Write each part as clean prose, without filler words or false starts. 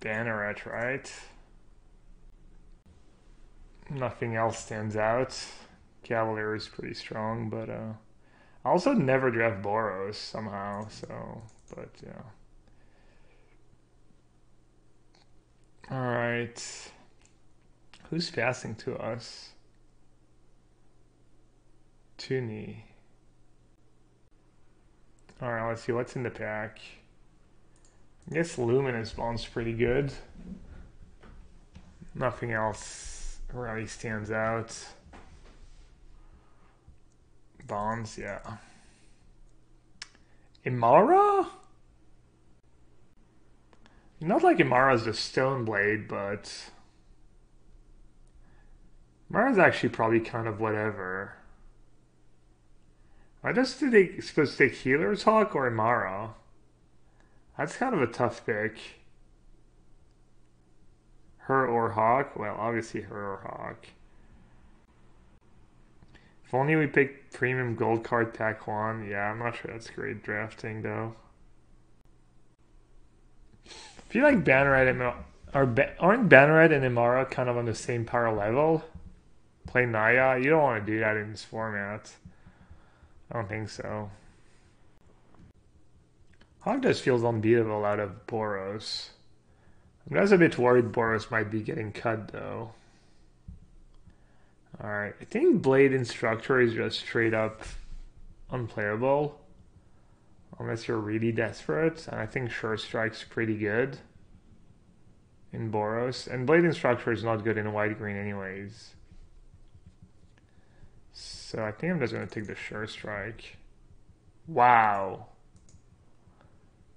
Banneret, right? Nothing else stands out. Cavalier is pretty strong, but I also never draft Boros somehow, so, but yeah. Alright. Who's passing to us? Tuni. Alright, let's see what's in the pack. I guess Luminous Bond's pretty good. Nothing else really stands out. Bonds, yeah. Imara? Not like Imara's the Stone Blade, but Imara's actually probably kind of whatever. Are they supposed to take Healer's Hawk or Imara? That's kind of a tough pick. Her or Hawk? Well, obviously her or Hawk. If only we picked Premium Gold Card Pack 1. Yeah, I'm not sure that's great drafting, though. I feel like Banneret and aren't Banneret and Imara kind of on the same power level? Play Naya? You don't want to do that in this format. I don't think so. Hawk just feels unbeatable out of Boros. I'm just a bit worried Boros might be getting cut, though. Alright, I think Blade Instructor is just straight up unplayable. Unless you're really desperate. And I think Sure Strike's pretty good in Boros. And Blade Instructor is not good in white-green anyways. So I think I'm just going to take the Sure Strike. Wow.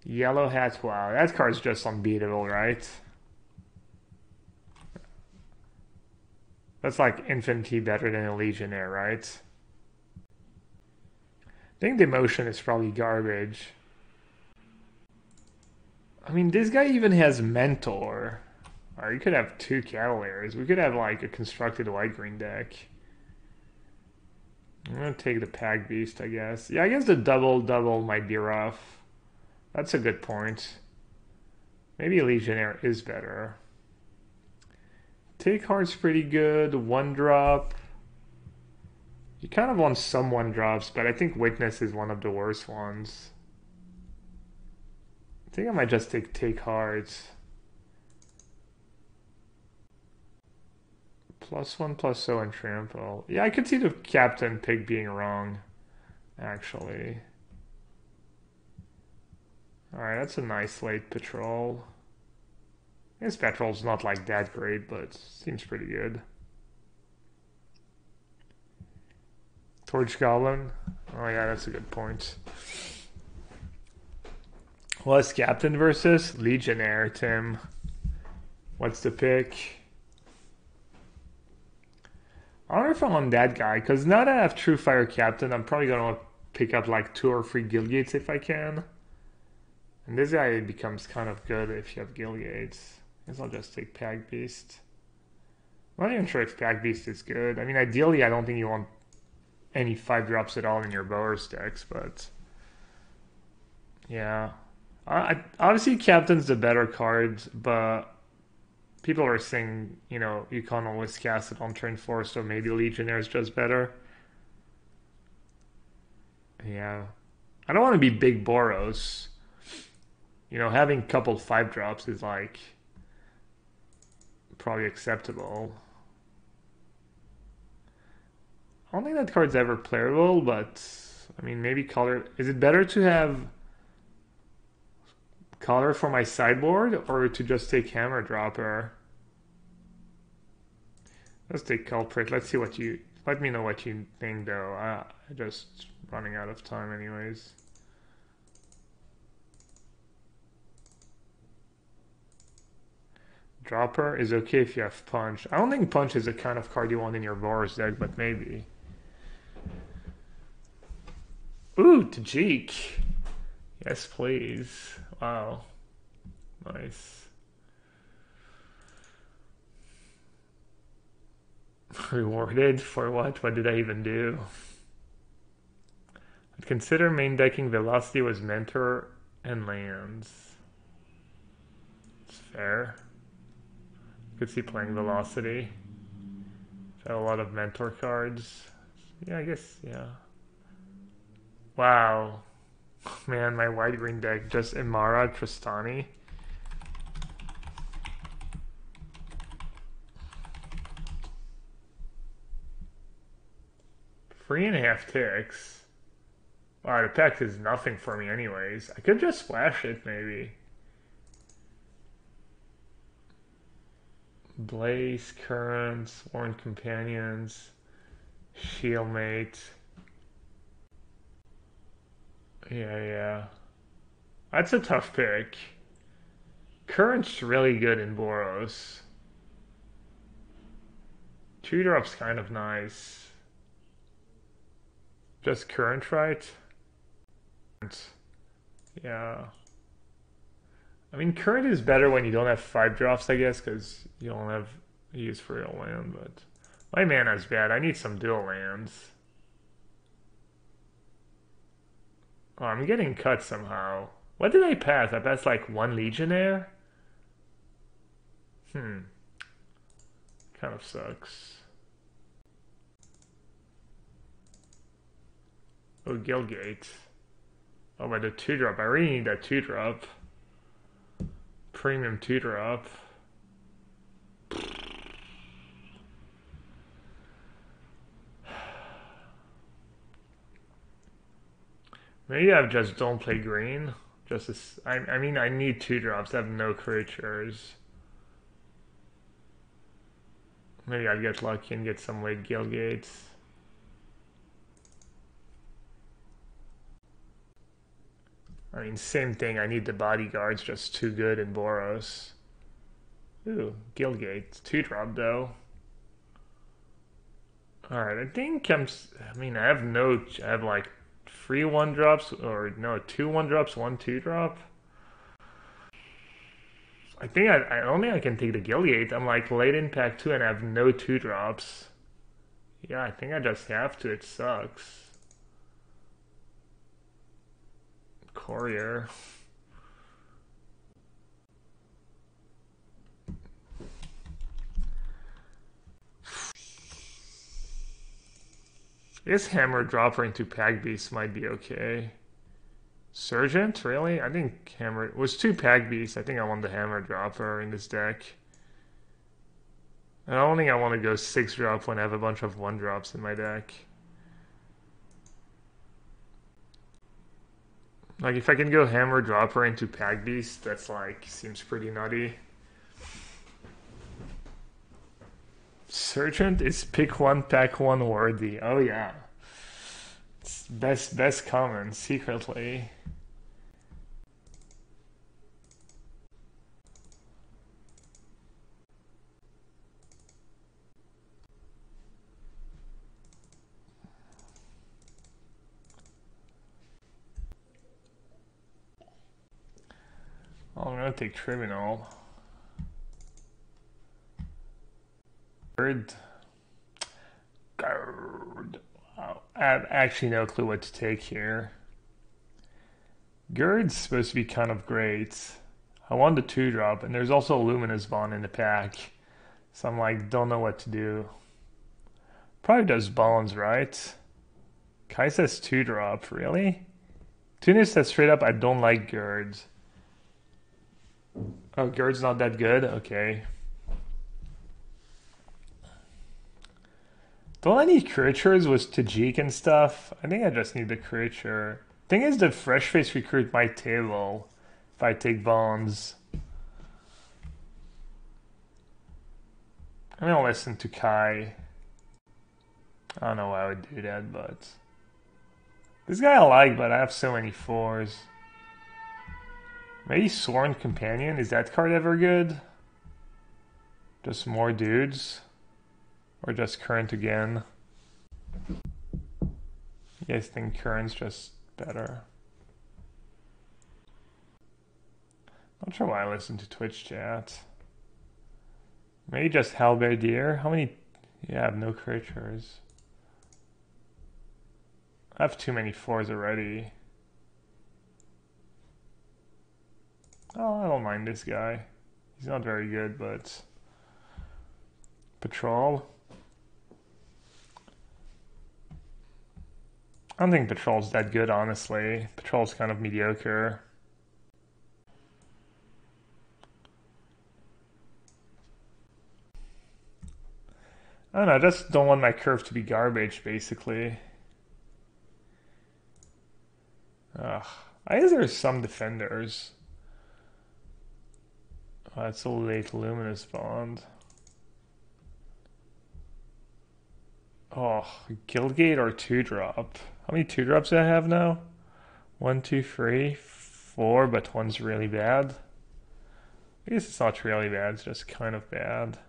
Yellowhat, wow. That card's just unbeatable, right? That's like infinitely better than a Legionnaire, right? I think the motion is probably garbage. I mean, this guy even has Mentor. Or you could have two Cavaliers. We could have like a constructed white-green deck. I'm gonna take the Pack Beast, I guess. Yeah, I guess the double-double might be rough. That's a good point. Maybe Legionnaire is better. Take Heart's pretty good. One drop. You kind of want some one drops, but I think Witness is one of the worst ones. I think I might just take Hearts. +1/+0 and Trample. Yeah, I could see the Captain pick being wrong, actually. Alright, that's a nice late Patrol. This Patrol's not like that great, but seems pretty good. Torch Goblin. Oh yeah, that's a good point. What's Captain versus Legionnaire, Tim? What's the pick? I wonder if I'm on that guy, because now that I have True Fire Captain, I'm probably going to pick up like 2 or 3 Guildgates if I can. And this guy becomes kind of good if you have Guildgates. I guess I'll just take Pack Beast. I'm not even sure if Pack Beast is good. I mean, ideally, I don't think you want any 5-drops at all in your Bowers decks, but yeah. Obviously, Captain's the better card, but people are saying, you know, you can't always cast it on turn 4, so maybe Legionnaire is just better. Yeah. I don't want to be big Boros. You know, having a couple 5-drops is like probably acceptable. I don't think that card's ever playable, but I mean, maybe color. Is it better to have color for my sideboard or to just take Hammer Dropper? Let's take Culprit. Let's see what you. Let me know what you think, though. I'm just running out of time, anyways. Dropper is okay if you have Punch. I don't think Punch is the kind of card you want in your Boros deck, but maybe. Ooh, Tajik. Yes, please. Wow. Nice. Rewarded for what? What did I even do? I'd consider main decking Velocity was Mentor and lands. It's Fair. Could see playing velocity. Got a lot of mentor cards. Yeah, I guess, yeah. Wow. Man, my white-green deck, just Imara, Tristani. Three and a half ticks. Wow, the pack is nothing for me anyways. I could just splash it, maybe. Blaze, Currents, Worn Companions, Shieldmate. Yeah. That's a tough pick. Current's really good in Boros. 2-drop's kind of nice. Just Current, right? Yeah. I mean, Current is better when you don't have 5 drops, I guess, because you don't have use for real land, but my mana's bad. I need some dual lands. Oh, I'm getting cut somehow. What did I pass? I passed like 1 Legionnaire? Kind of sucks. Oh, Guildgate. Oh, but the 2-drop. I really need that 2-drop. Premium 2-drop. Maybe I just don't play green. Just as, I mean, I need 2-drops. I have no creatures. Maybe I'll get lucky and get some late Guildgates. I mean, same thing. I need the bodyguards, just too good in Boros. Ooh, Guildgate. 2-drop, though. Alright, I think I mean, I have like 3 1-drops, or no, 2 1-drops, 1 2-drop. I think I don't think I can take the Guildgate. I'm like late in pack 2 and I have no 2-drops. Yeah, I think I just have to. It sucks. Courier. This Hammer Dropper into Pack Beast might be okay. Sergeant, really? I think Hammer it was 2 Pack Beasts. I think I want the Hammer Dropper in this deck. I don't think I want to go 6-drop when I have a bunch of 1-drops in my deck. Like, if I can go Hammer Dropper into Pack Beast, that's like, seems pretty nutty. Sergeant is pick 1, pack 1 worthy. Oh yeah. It's best common, secretly. Oh, I'm gonna take Tribunal. Guard. Wow. I have actually no clue what to take here. Guard's supposed to be kind of great. I want the 2-drop, and there's also a Luminous Bond in the pack. So I'm like, don't know what to do. Probably does Bones, right? Kai says 2-drop, really? Tunis says straight up, I don't like Guards. Oh, Guard's not that good? Okay. Don't I need creatures with Tajik and stuff? I think I just need the creature. Thing is, the Fresh Face Recruit might table if I take Bones. I'm gonna listen to Kai. I don't know why I would do that, but... This guy I like, but I have so many 4s. Maybe Sworn Companion? Is that card ever good? Just more dudes? Or just Current again? You guys think Current's just better? Not sure why I listen to Twitch chat. Maybe just Halberdier? How many? Yeah, I have no creatures. I have too many 4s already. Oh, I don't mind this guy. He's not very good, but Patrol. I don't think Patrol's that good, honestly. Patrol's kind of mediocre. I don't know, I just don't want my curve to be garbage, basically. Ugh. I guess there's some defenders. Oh, that's a late luminous bond. Oh, Guildgate or 2-drop. How many 2-drops do I have now? 1, 2, 3, 4, but one's really bad. I guess it's not really bad, it's just kind of bad.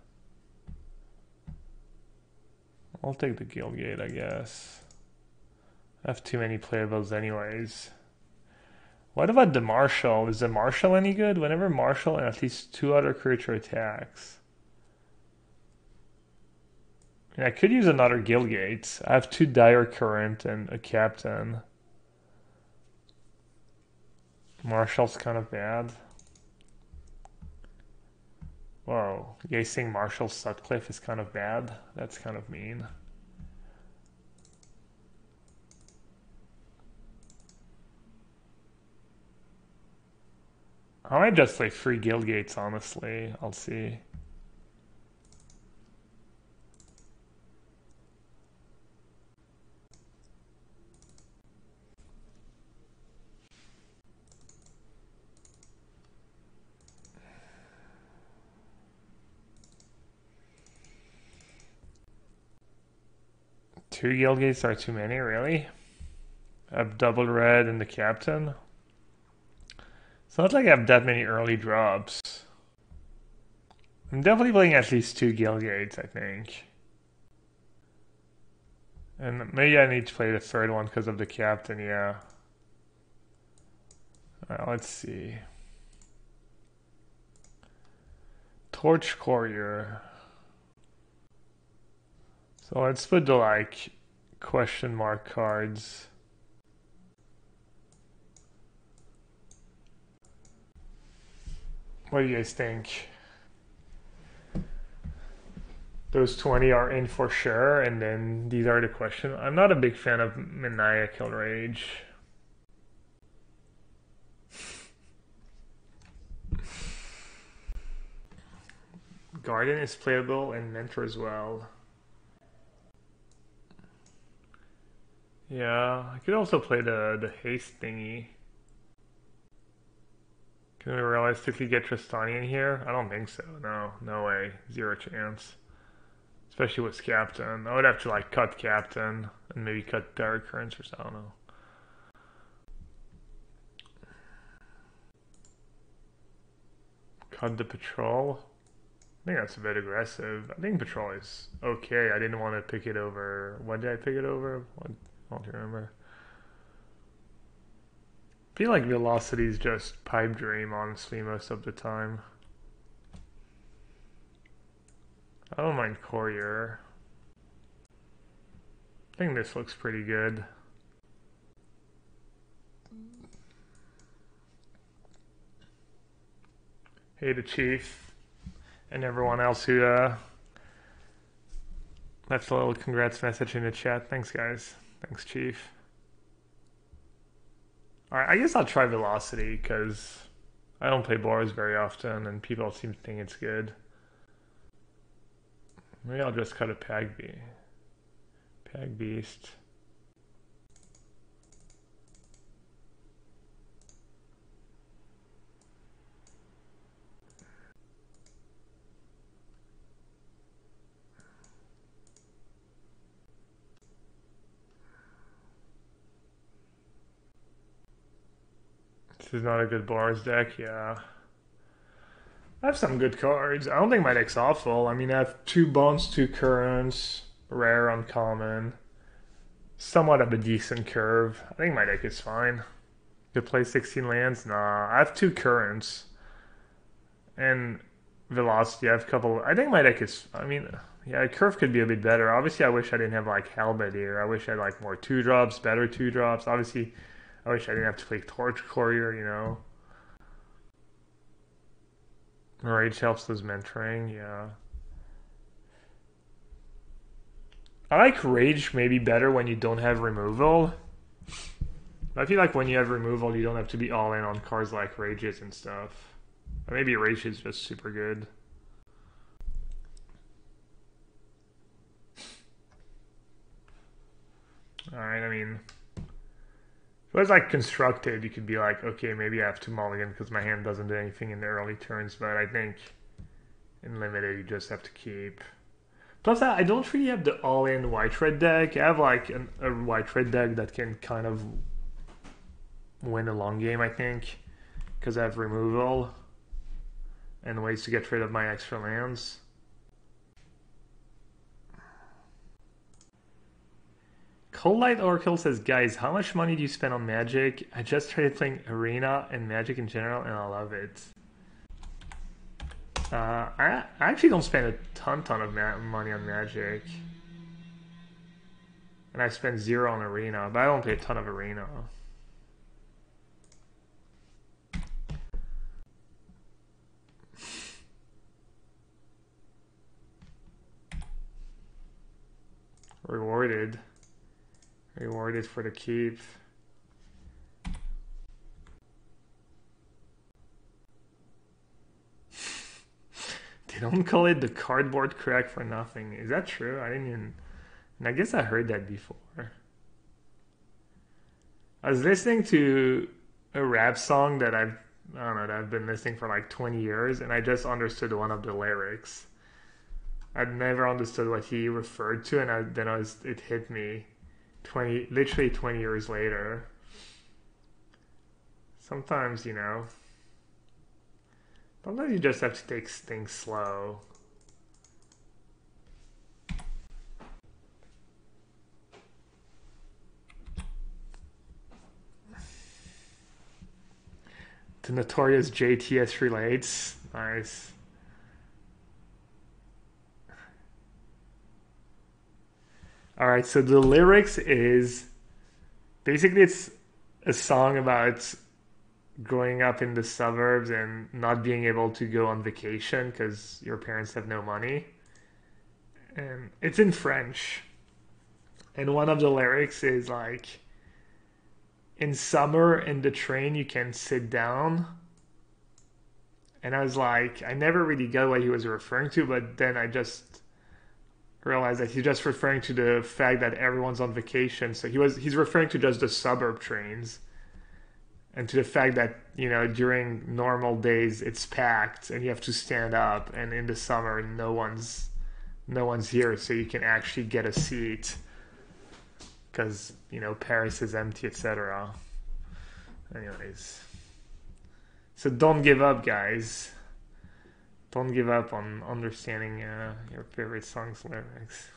I'll take the Guildgate, I guess. I have too many playables anyways. What about the Marshal? Is the Marshal any good? Whenever Marshal and at least 2 other creature attacks. I could use another Guildgate. I have 2 Dire Current and a Captain. Marshal's kind of bad. Whoa, Yacing Marshal Sutcliffe is kind of bad. That's kind of mean. I might just play 3 Guildgates, honestly. I'll see. Two Guildgates are too many, really? I have double red and the Captain. It's not like I have that many early drops. I'm definitely playing at least 2 Guildgates, I think. And maybe I need to play the third one because of the Captain, yeah. Let's see. Torch Courier. So let's put the like question mark cards. What do you guys think? Those 20 are in for sure, and then these are the question. I'm not a big fan of Maniacal Rage. Guardian is playable and Mentor as well. Yeah, I could also play the haste thingy. Can we realistically get Tristani in here? I don't think so. No, no way. 0 chance. Especially with Captain. I would have to like cut Captain and maybe cut Dark Currents or something. I don't know. Cut the Patrol. I think that's a bit aggressive. I think Patrol is okay. I didn't want to pick it over. When did I pick it over? I don't remember. I feel like Velocity is just Pipe Dream, honestly, most of the time. I don't mind Courier. I think this looks pretty good. Hey to Chief and everyone else who left a little congrats message in the chat. Thanks, guys. Thanks, Chief. Alright, I guess I'll try Velocity because I don't play Boars very often and people seem to think it's good. Maybe I'll just cut a Pag Beast. This is not a good Boars deck, yeah. I have some good cards. I don't think my deck's awful. I mean, I have 2 Bonds, 2 Currents, rare, uncommon. Somewhat of a decent curve. I think my deck is fine. Could play 16 lands? Nah, I have 2 Currents. And Velocity, I have a couple. I think my deck is, I mean, yeah, curve could be a bit better. Obviously, I wish I didn't have like Helmet here. I wish I had like more 2-drops, better 2-drops. Obviously, I wish I didn't have to play Torch Courier, you know. Rage helps with mentoring, yeah. I like Rage maybe better when you don't have removal. I feel like when you have removal, you don't have to be all in on cards like Rages and stuff. Or maybe Rage is just super good. Alright, I mean, if it was like constructed, you could be like, okay, maybe I have to mulligan because my hand doesn't do anything in the early turns, but I think in limited, you just have to keep. Plus, I don't really have the all-in white-red deck. I have like a white-red deck that can kind of win a long game, I think, because I have removal and ways to get rid of my extra lands. Cold Light Oracle says, guys, how much money do you spend on Magic? I just started playing Arena and Magic in general, and I love it. I actually don't spend a ton of money on Magic. And I spend 0 on Arena, but I don't play a ton of Arena. Rewarded. Rewarded for the keep. They don't call it the cardboard crack for nothing. Is that true? I didn't even... And I guess I heard that before. I was listening to a rap song that I don't know, that I've been listening for like 20 years, and I just understood one of the lyrics. I'd never understood what he referred to, and it hit me literally 20 years later. Sometimes, you know, sometimes you just have to take things slow. The notorious JTS relates. Nice. Alright, so the lyrics is basically it's a song about growing up in the suburbs and not being able to go on vacation because your parents have no money. And it's in French. And one of the lyrics is like, in summer in the train you can sit down. And I was like, I never really got what he was referring to, but then I just realized that he's just referring to the fact that everyone's on vacation. So he's referring to just the suburb trains and to the fact that, you know, during normal days it's packed and you have to stand up, and in the summer no one's here, so you can actually get a seat because, you know, Paris is empty, etc. Anyways, so don't give up, guys. Don't give up on understanding your favorite song's lyrics.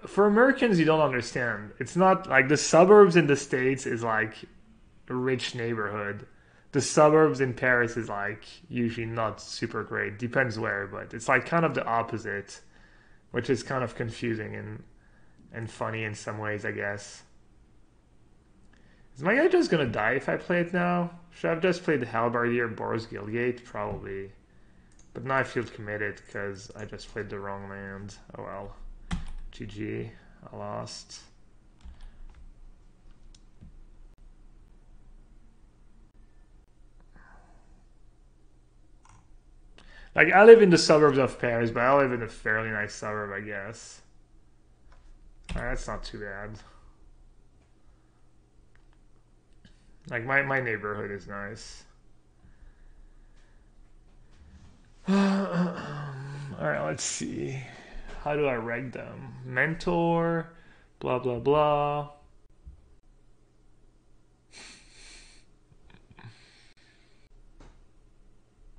For Americans, you don't understand. It's not like the suburbs in the States is like a rich neighborhood. The suburbs in Paris is like usually not super great. Depends where, but it's like kind of the opposite, which is kind of confusing and funny in some ways, I guess. Is my guy just gonna die if I play it now? Should I have just played the Halbardier Boros Guildgate? Probably. But now I feel committed because I just played the wrong land. Oh well. GG. I lost. Like, I live in the suburbs of Paris, but I live in a fairly nice suburb, I guess. Alright, that's not too bad. Like, my neighborhood is nice. Alright, let's see. How do I reg them? Mentor, blah, blah, blah.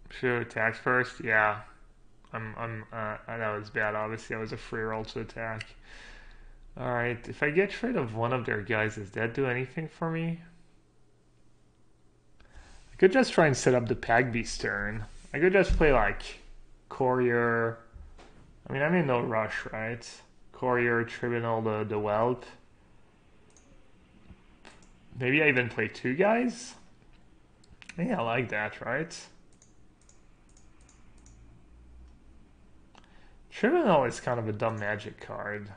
Should attack first? Yeah. That was bad, obviously. I was a free roll to attack. Alright, if I get rid of one of their guys, does that do anything for me? I could just try and set up the Pag Beast turn. I could just play like Courier. I mean, I'm in no rush, right? Courier, Tribunal, the Whelp. Maybe I even play 2 guys? Yeah, I like that, right? Tribunal is kind of a dumb magic card.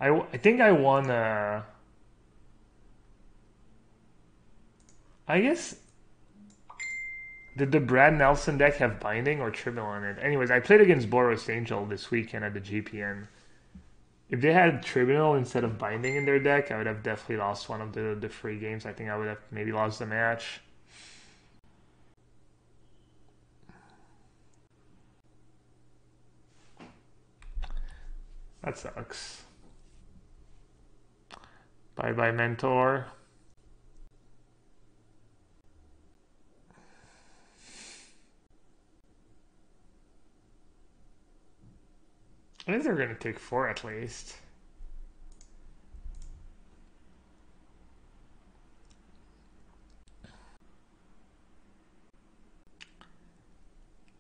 I think I won, I guess, did the Brad Nelson deck have Binding or Tribunal in it? Anyways, I played against Boros Angel this weekend at the GPN. If they had Tribunal instead of Binding in their deck, I would have definitely lost one of the free games. I think I would have maybe lost the match. That sucks. Bye bye, mentor. I think they're going to take 4 at least.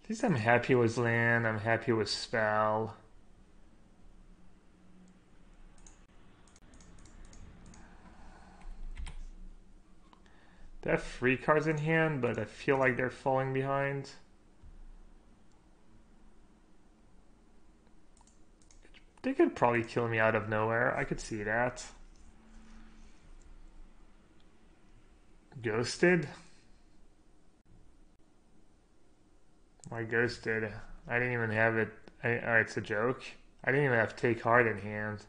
At least I'm happy with land. I'm happy with spell. They have 3 cards in hand, but I feel like they're falling behind. They could probably kill me out of nowhere. I could see that. Ghosted? Why ghosted? I didn't even have it. It's a joke. I didn't even have take hard in hand.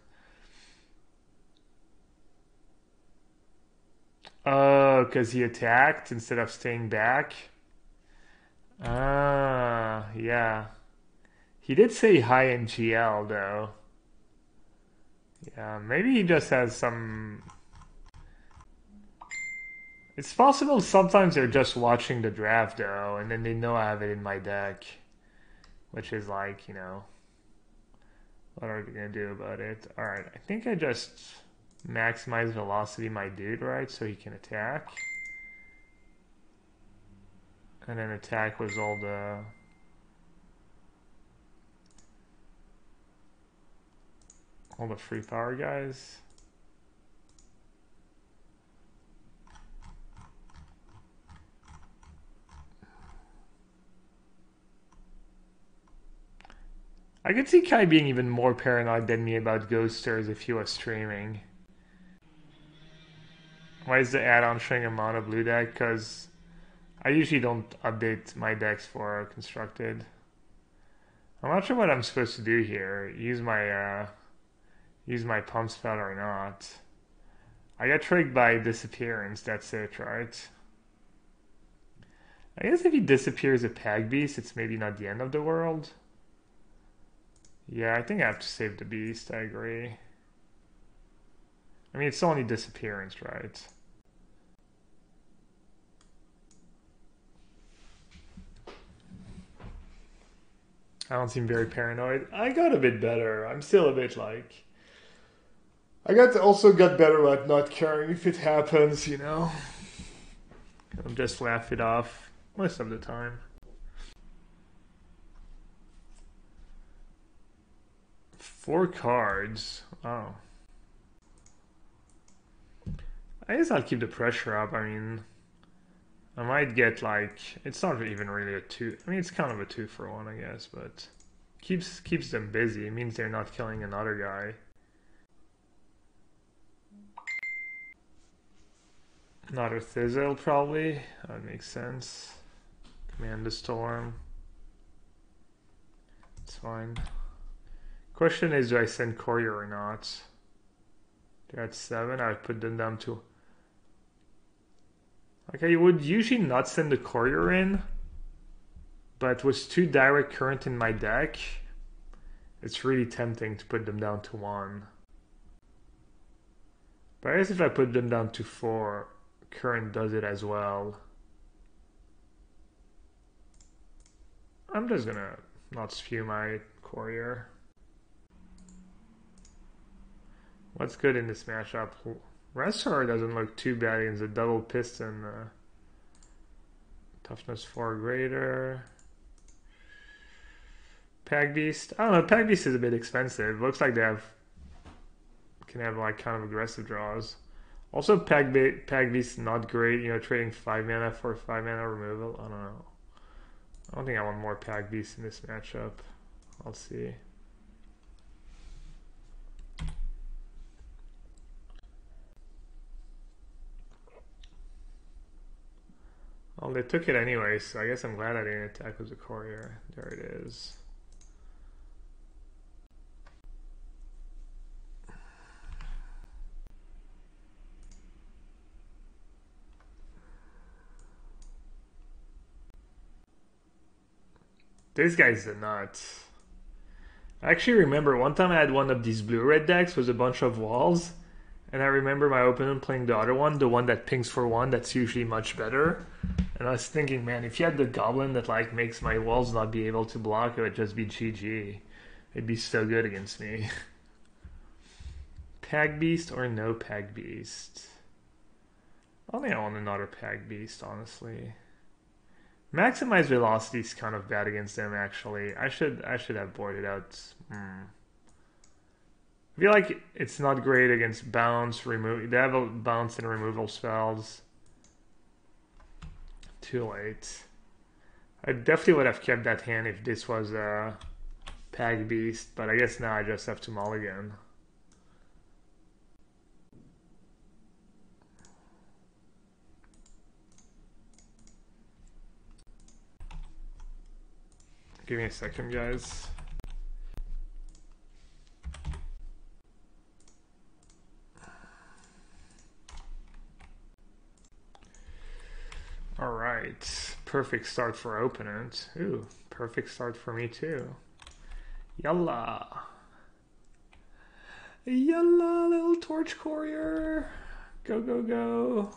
Oh, because he attacked instead of staying back? Ah, yeah. He did say hi in GL though. Yeah, maybe he just has some... It's possible sometimes they're just watching the draft though, and then they know I have it in my deck. Which is like, you know, what are we gonna do about it? Alright, I think I just maximize velocity my dude, right? So he can attack. And then attack was all the free power guys. I could see Kai being even more paranoid than me about ghosters if he was streaming. Why is the add-on showing a mono blue deck? Because I usually don't update my decks for constructed. I'm not sure what I'm supposed to do here. Use my pump spell or not. I got tricked by disappearance, that's it, right? I guess if he disappears a Pag Beast, it's maybe not the end of the world. Yeah, I think I have to save the beast, I agree. I mean, it's only disappearance, right? I don't seem very paranoid. I got a bit better. I'm still a bit like... also got better at not caring if it happens, you know? I'll just laugh it off most of the time. Four cards. Oh. I guess I'll keep the pressure up. I mean, I might get like... It's not even really a 2. I mean, it's kind of a 2-for-1, I guess, but... Keeps them busy. It means they're not killing another guy. Another Thizzle, probably. That makes sense. Command the Storm. It's fine. Question is, do I send Courier or not? They're at 7. I would put them down to... Like, I would usually not send the Courier in, but with 2 direct current in my deck, it's really tempting to put them down to 1. But I guess if I put them down to 4, current does it as well. I'm just gonna not spew my Courier. What's good in this matchup? Restorer doesn't look too bad against a double piston. Toughness 4 greater. Pag Beast. I don't know, Pag Beast is a bit expensive. Looks like they can have like kind of aggressive draws. Also, Pag Beast not great. You know, trading 5 mana for 5 mana removal. I don't know. I don't think I want more Pag Beast in this matchup. I'll see. Well, they took it anyway, so I guess I'm glad I didn't attack with the courier. There it is. This guy's a nut. I actually remember one time I had one of these blue-red decks with a bunch of walls, and I remember my opponent playing the other one, the one that pings for one, that's usually much better. And I was thinking, man, if you had the goblin that like makes my walls not be able to block, it would just be GG. It'd be so good against me. Pag Beast or no Pag Beast? I don't think I want another Pag Beast, honestly. Maximize velocity is kind of bad against them, actually. I should have boarded out. I feel like it's not great against bounce, remove. They have a bounce and removal spells. Too late. I definitely would have kept that hand if this was a Pag Beast, but I guess now I just have to mulligan. Give me a second, guys. All right, perfect start for opponent. Ooh, perfect start for me too. Yalla. Yalla, little torch courier. Go, go, go.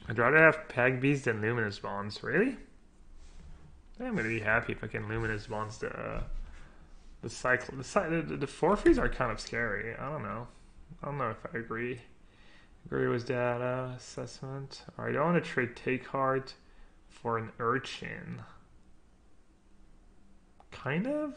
I'd rather have Pag Beast than Luminous Bonds. Really? I'm gonna be happy if I can Luminous Bonds the cycle. The 4/3s are kind of scary. I don't know. I don't know if I agree. Agree with that assessment. Alright, I want to trade Take Heart for an Urchin. Kind of?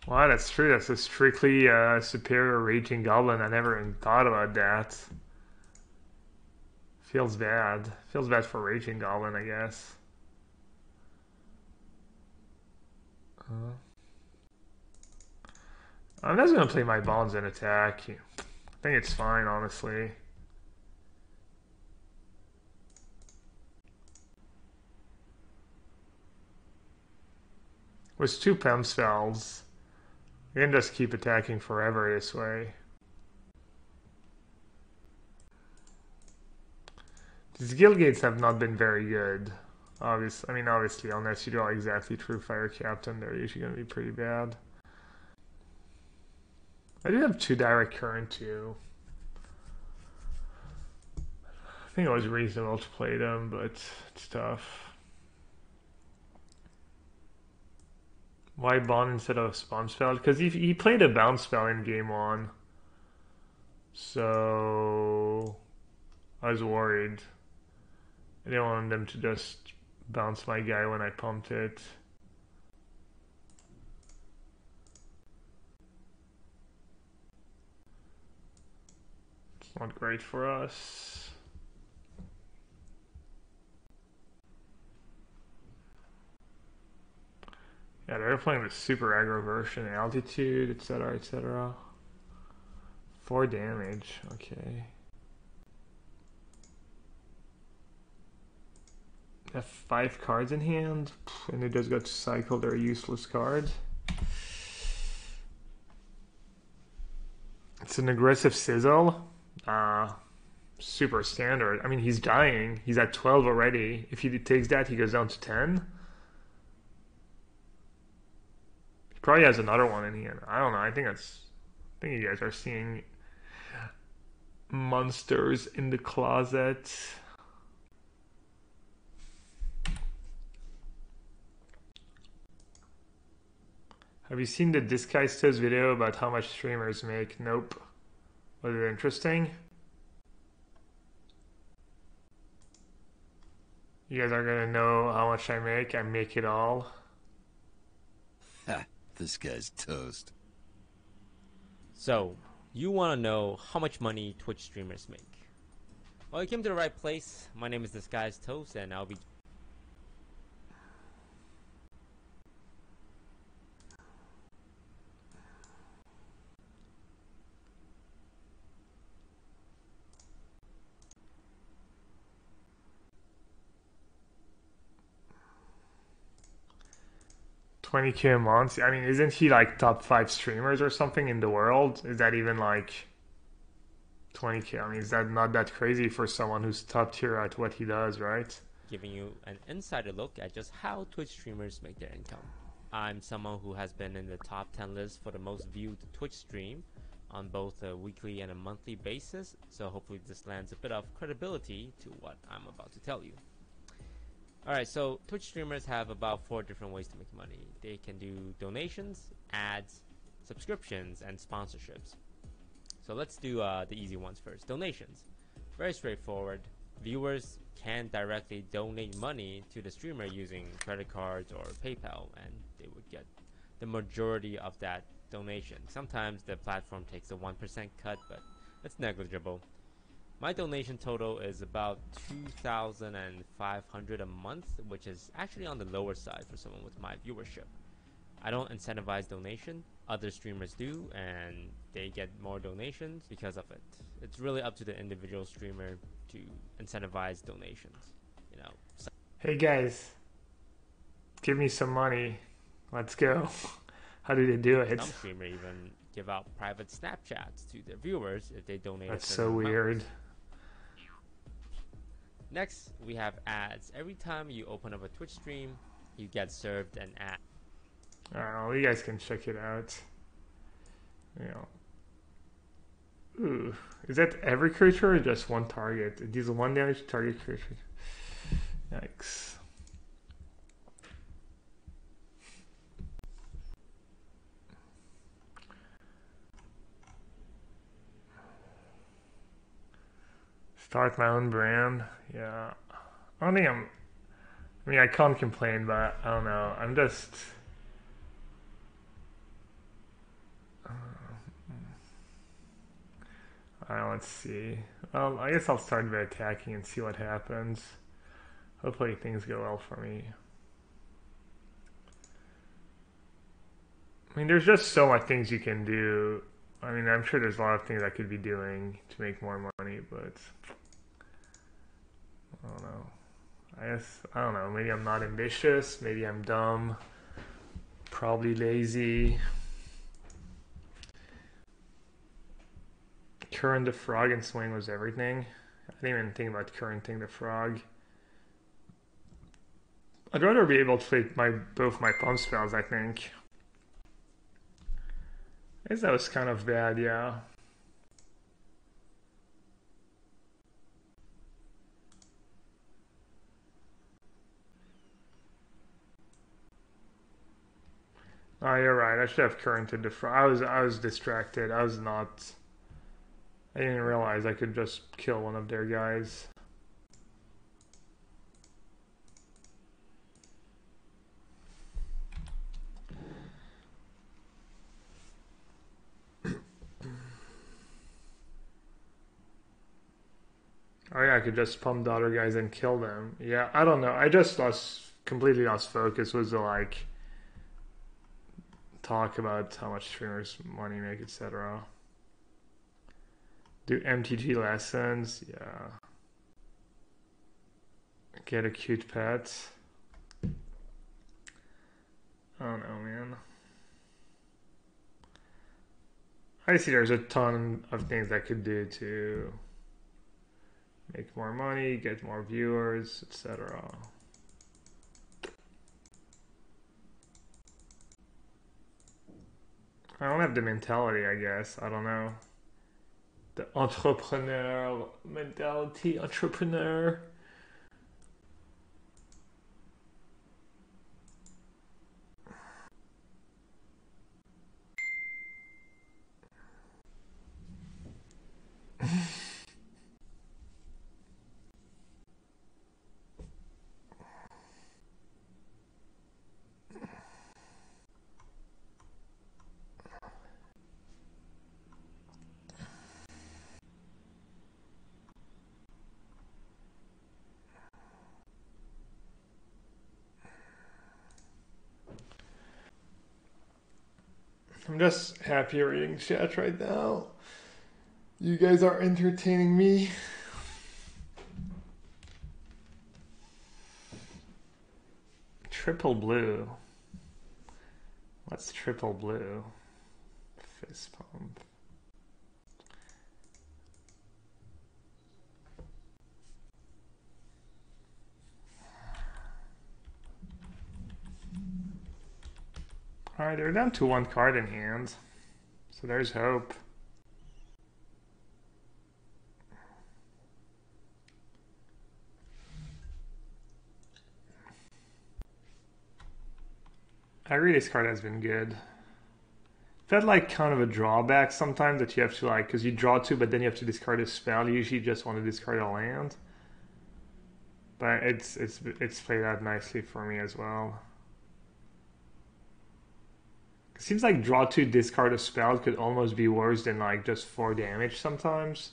Wow, that's true. That's a strictly superior Raging Goblin. I never even thought about that. Feels bad. Feels bad for Raging Goblin, I guess. I'm just gonna play my bonds and attack. I think it's fine, honestly. With 2 Pem spells, I can just keep attacking forever this way. These guild gates have not been very good. Obviously, unless you draw exactly True Fire Captain, they're usually going to be pretty bad. I do have 2 Direct Current too. I think it was reasonable to play them, but it's tough. Why Bond instead of Spawn Spell? Because he played a Bounce Spell in game 1. So I was worried. I didn't want them to just bounce my guy when I pumped it. It's not great for us. Yeah, they're playing the super aggro version, altitude, etc., etc. 4 damage, okay. Have 5 cards in hand, and they just got to cycle their useless card. It's an aggressive sizzle. Super standard. I mean, he's dying. He's at 12 already. If he takes that, he goes down to 10. He probably has another one in here. I don't know. I think you guys are seeing monsters in the closet. Have you seen the Disguised Toast video about how much streamers make? Nope. Was it interesting? You guys are gonna know how much I make. I make it all. Ha, this guy's toast. So, you want to know how much money Twitch streamers make? Well, you came to the right place. My name is Disguised Toast, and I'll be... $20K a month. I mean, isn't he like top 5 streamers or something in the world? Is that even like 20K? I mean, is that not that crazy for someone who's top tier at what he does, right? giving you an insider look at just how Twitch streamers make their income. I'm someone who has been in the top 10 list for the most viewed Twitch stream on both a weekly and a monthly basis, so hopefully this lends a bit of credibility to what I'm about to tell you. Alright, so Twitch streamers have about 4 different ways to make money. They can do donations, ads, subscriptions, and sponsorships. So let's do the easy ones first. Donations. Very straightforward. Viewers can directly donate money to the streamer using credit cards or PayPal, and they would get the majority of that donation. Sometimes the platform takes a 1% cut, but it's negligible. My donation total is about $2,500 a month, which is actually on the lower side for someone with my viewership. I don't incentivize donation. Other streamers do, and they get more donations because of it. It's really up to the individual streamer to incentivize donations. You know. Hey guys, give me some money. Let's go. How do they do it? Some streamer even give out private Snapchats to their viewers if they donate. That's so weird. Next, we have ads. Every time you open up a Twitch stream, you get served an ad. Well, you guys can check it out. You know. Ooh. Is that every creature or just one target? It deals 1 damage to target creature. Yikes. Start my own brand. Yeah. I don't think I mean, I can't complain, but I don't know. I'm just... Alright, let's see. Well, I guess I'll start by attacking and see what happens. Hopefully things go well for me. I mean, there's just so much things you can do. I mean, I'm sure there's a lot of things I could be doing to make more money, but... I don't know. I don't know. Maybe I'm not ambitious. Maybe I'm dumb. Probably lazy. Current the frog and swing was everything. I didn't even think about currenting the frog. I'd rather be able to play both my pump spells, I think. I guess that was kind of bad, yeah. Oh, you're right. I should have currented the frog. I was distracted. I was not... I didn't realize I could just kill one of their guys. Oh yeah, I could just pump the other guys and kill them. Yeah, I don't know. I just completely lost focus. Was to like talk about how much streamers money make, etc. Do MTG lessons, yeah. Get a cute pet. I don't know, man. I see there's a ton of things I could do to make more money, get more viewers, etc. I don't have the mentality, I guess. I don't know. The entrepreneur mentality, entrepreneur. I'm just happy reading chat right now. You guys are entertaining me. Triple blue. What's triple blue? Fist pump. Alright, they're down to one card in hand. So there's hope. I agree this card has been good. Felt like kind of a drawback sometimes that you have to like, because you draw two, but then you have to discard a spell. You usually just want to discard a land. But it's played out nicely for me as well. It seems like draw two, discard a spell could almost be worse than like just 4 damage sometimes.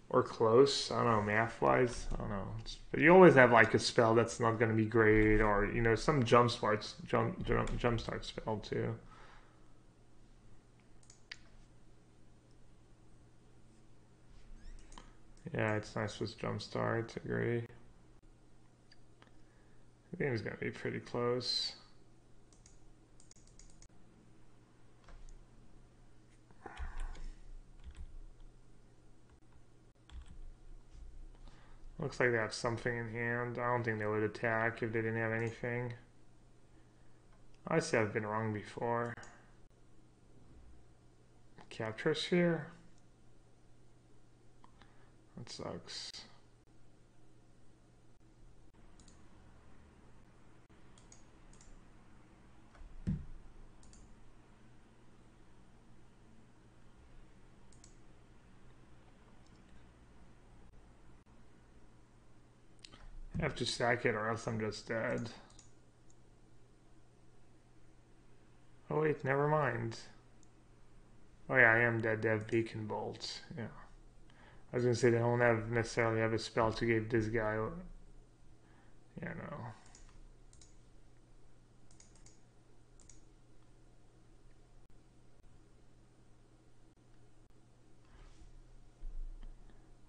Or close, I don't know, math-wise, I don't know. But you always have like a spell that's not going to be great, or you know, some jump start spell too. Yeah, it's nice with jump start. Agree. The game's going to be pretty close. Looks like they have something in hand. I don't think they would attack if they didn't have anything. I see I've been wrong before. Capture sphere? That sucks. I have to sack it or else I'm just dead. Oh wait, never mind. Oh yeah, I am dead. They have beacon bolts. Yeah. I was gonna say they don't necessarily have a spell to give this guy. Yeah, no.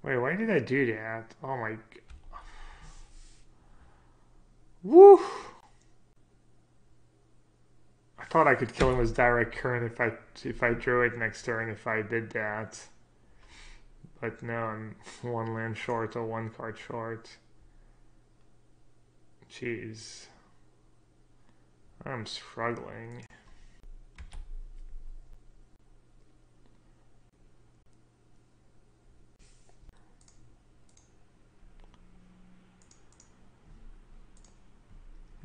Wait, why did I do that? Oh my. Woo! I thought I could kill him with direct current if I drew it next turn if I did that. But no, I'm 1 land short or 1 card short. Jeez. I'm struggling.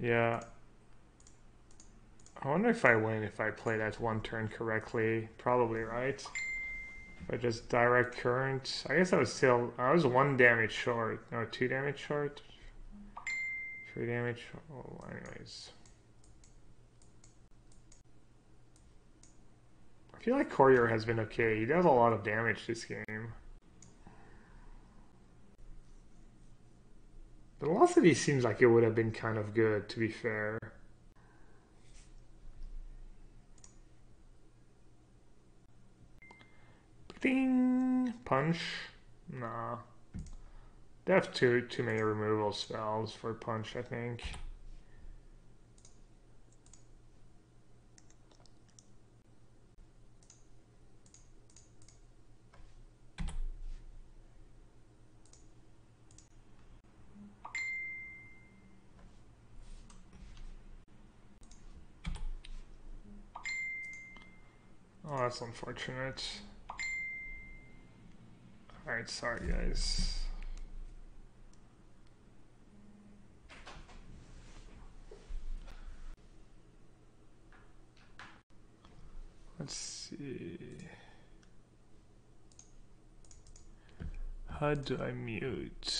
Yeah. I wonder if I win if I play that 1 turn correctly. Probably, right? If I just direct current. I guess I was 1 damage short. No, 2 damage short. 3 damage. Oh, anyways. I feel like Courier has been okay. He does a lot of damage this game. The velocity seems like it would have been kind of good, to be fair. Ding! Punch? Nah. They have too many removal spells for punch, I think. Oh, that's unfortunate. Alright, sorry guys. Let's see. How do I mute?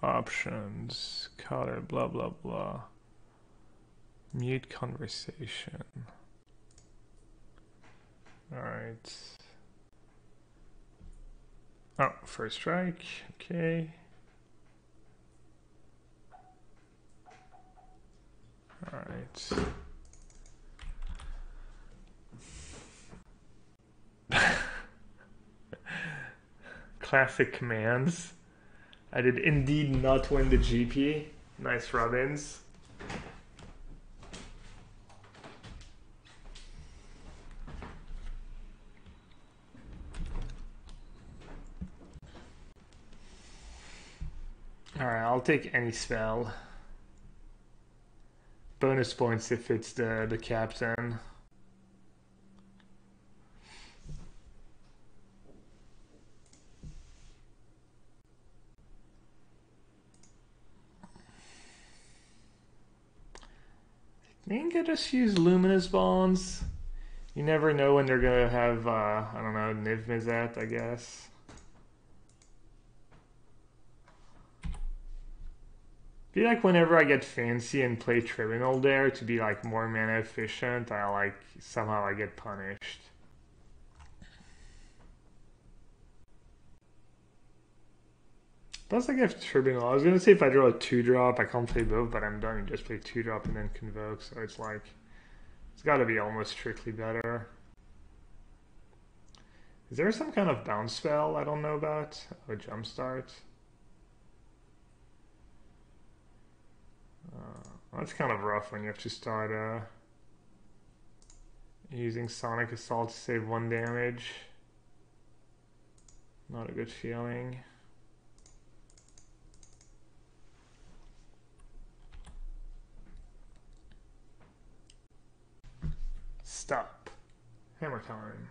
Options, color, blah blah blah. Mute conversation. Alright. Oh, first strike. Okay. Alright. classic commands. I did indeed not win the GP. Nice rub-ins. Alright, I'll take any spell. Bonus points if it's the captain. I think I just use luminous bonds. You never know when they're gonna have, I don't know, Niv Mizzet, I guess. I feel like whenever I get fancy and play Tribunal there to be like more mana efficient, somehow I get punished. Plus I get Tribunal. I was gonna say if I draw a 2-drop, I can't play both, but I'm done. You just play 2-drop and then Convoke, so it's like, it's gotta be almost strictly better. Is there some kind of bounce spell I don't know about? Oh, Jumpstart? That's kind of rough when you have to start using Sonic Assault to save 1 damage. Not a good feeling. Stop. Hammer time.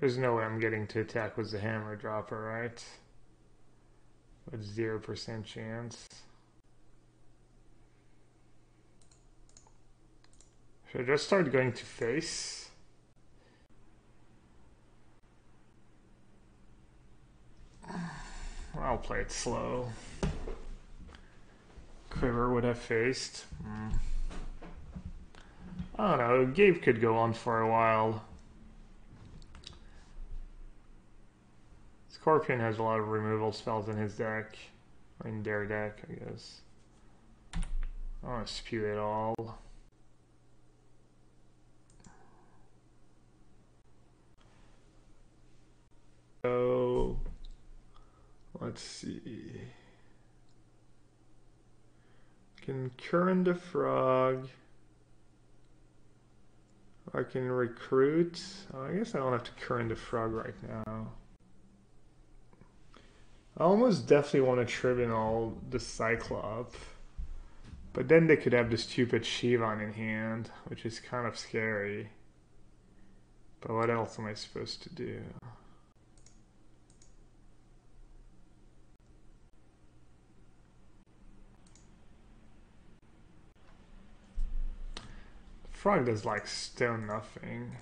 There's no way I'm getting to attack with the hammer dropper, right? With 0% chance. Should I just start going to face? I'll play it slow. Quiver would have faced. I don't know, Gabe could go on for a while. Scorpion has a lot of removal spells in his deck. Or in their deck, I guess. I want to spew it all. So, let's see. Can Current the Frog. I can recruit. Oh, I guess I don't have to Current the Frog right now. I almost definitely want to Tribunal the Cyclop. But then they could have the stupid Shivan in hand, which is kind of scary. But what else am I supposed to do? Frog does like stone nothing.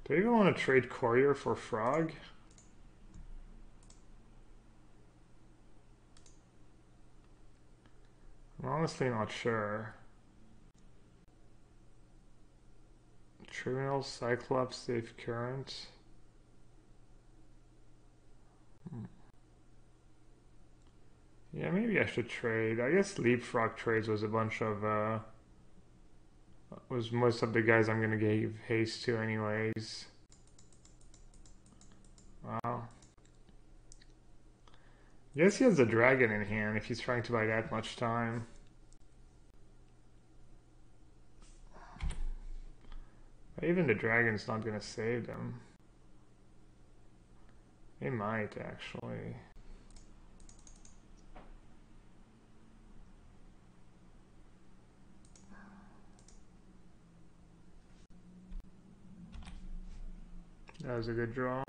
Do I even want to trade Courier for Frog? I'm honestly not sure. Tribunal, Cyclops, Safe Current. Yeah, maybe I should trade. I guess Leapfrog trades was a bunch of, was most of the guys I'm gonna give haste to anyways. Wow. I guess he has a dragon in hand if he's trying to buy that much time. Even the dragon's not gonna save them. It might actually. That was a good draw.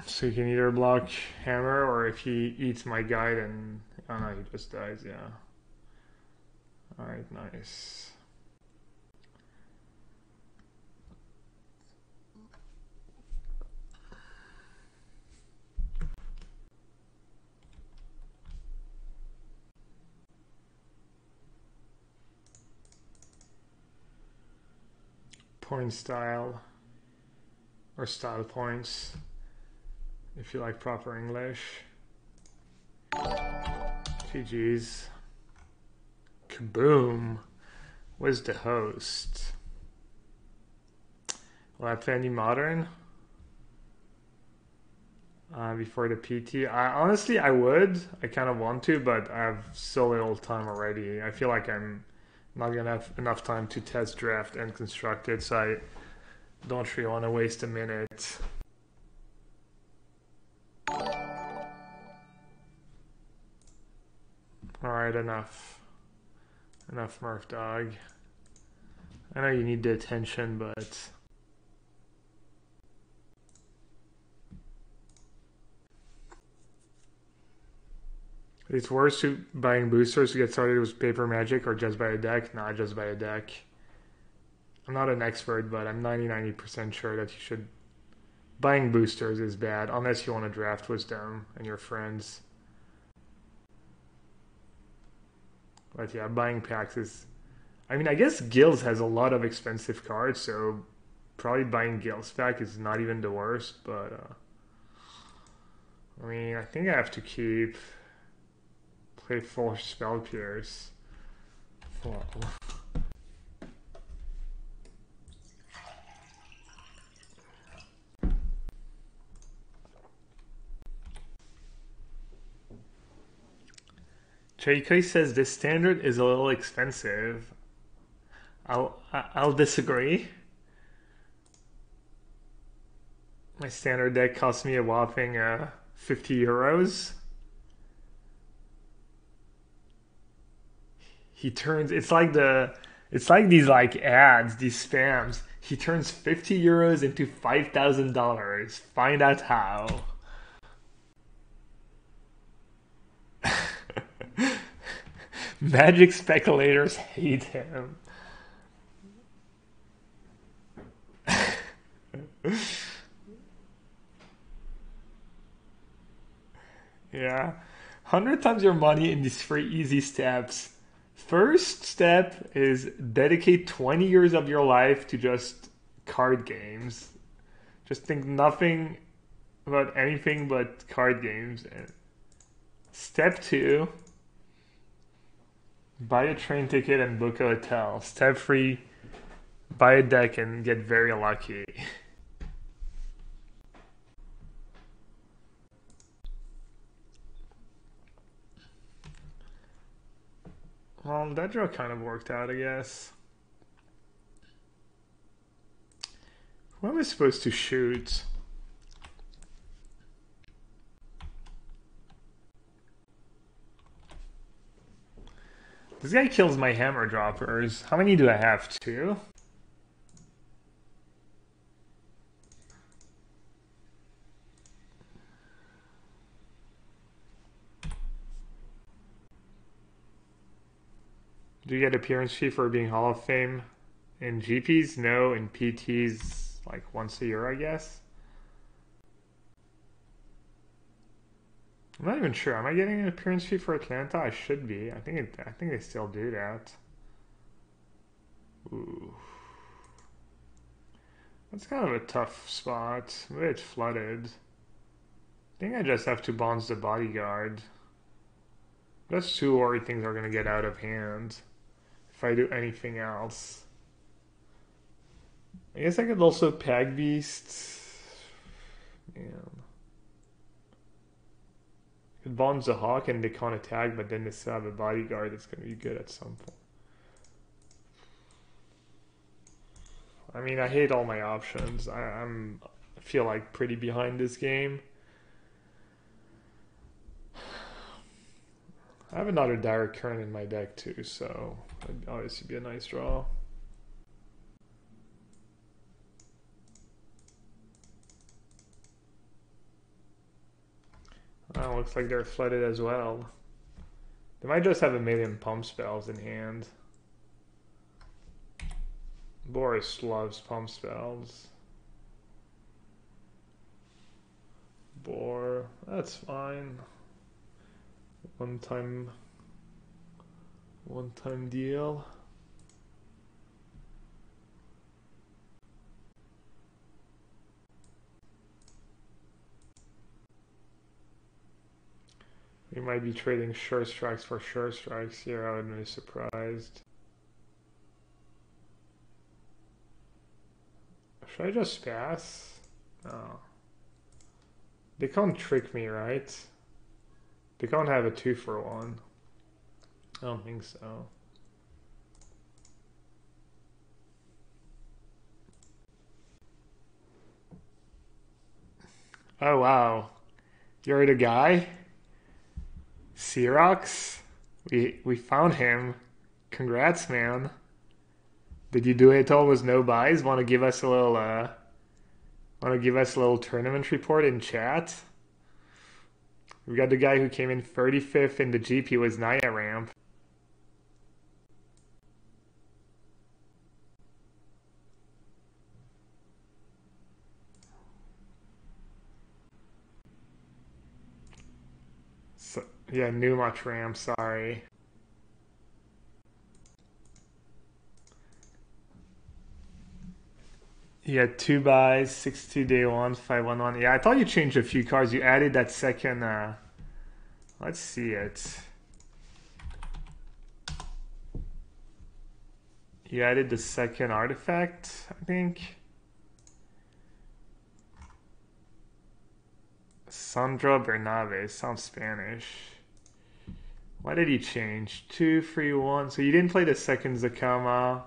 So you can either block Hammer, or if he eats my guy, then... Oh no, he just dies, yeah. Alright, nice. point style. Or style points. If you like proper English. GG's. Kaboom. Where's the host? Will I play any modern? Before the PT? Honestly, I would. I kind of want to, but I have so little time already. I feel like I'm not going to have enough time to test, draft, and construct it, so I don't really want to waste a minute. Alright, enough. Enough, Murph Dog. I know you need the attention, but... It's worse to buying boosters to get started with paper magic or just buy a deck? Nah, just buy a deck. I'm not an expert, but I'm 90% sure that you should... Buying boosters is bad, unless you want to draft with them and your friends. But yeah, buying packs is... I mean, I guess Guilds has a lot of expensive cards, so probably buying Guilds pack is not even the worst, but... I mean, I think I have to keep... Play 4 Spell Pierce. Well, JK says this standard is a little expensive. I'll disagree. My standard deck cost me a whopping 50 euros. He turns it's like these like ads, these spams. He turns 50 euros into $5,000. Find out how. Magic speculators hate him. Yeah. 100 times your money in these 3 easy steps. First step is dedicate 20 years of your life to just card games. Just think nothing about anything but card games. Step 2, buy a train ticket and book a hotel. Step 3, buy a deck and get very lucky. Well, that draw kind of worked out, I guess. Who am I supposed to shoot? This guy kills my hammer droppers. How many do I have? 2? Do you get appearance fee for being Hall of Fame? In GPs? No. In PTs, like once a year, I guess. I'm not even sure. Am I getting an appearance fee for Atlanta? I should be. I think they still do that. Ooh. That's kind of a tough spot. Maybe it's flooded. I think I just have to bonds the bodyguard. Those 2 worried things are gonna get out of hand if I do anything else. I guess I could also Pag Beast. Man. It bonds the Hawk and they can't attack, but then they still have a bodyguard that's going to be good at some point. I mean, I hate all my options. I feel like pretty behind this game. I have another Direct Current in my deck too, so that'd obviously be a nice draw. Oh, looks like they're flooded as well. They might just have a million pump spells in hand. Boris loves pump spells. Bore, that's fine. One time deal. We might be trading sure strikes for sure strikes here. I wouldn't be surprised. Should I just pass? No. They can't trick me, right? They can't have a 2-for-1. I don't think so. Oh wow. You're the guy? Xerox? We found him. Congrats, man. Did you do it all with no buys? Want to give us a little tournament report in chat? We got the guy who came in 35th in the GP with Naya ramp. So, yeah, new much ramp, sorry. You had 2 buys, 6-2 day 1, 5-1-1. Yeah, I thought you changed a few cards. You added that second, let's see it. You added the second artifact, I think. Sandra Bernabe, sounds Spanish. Why did he change? 2, 3, 1. So you didn't play the second Zakama.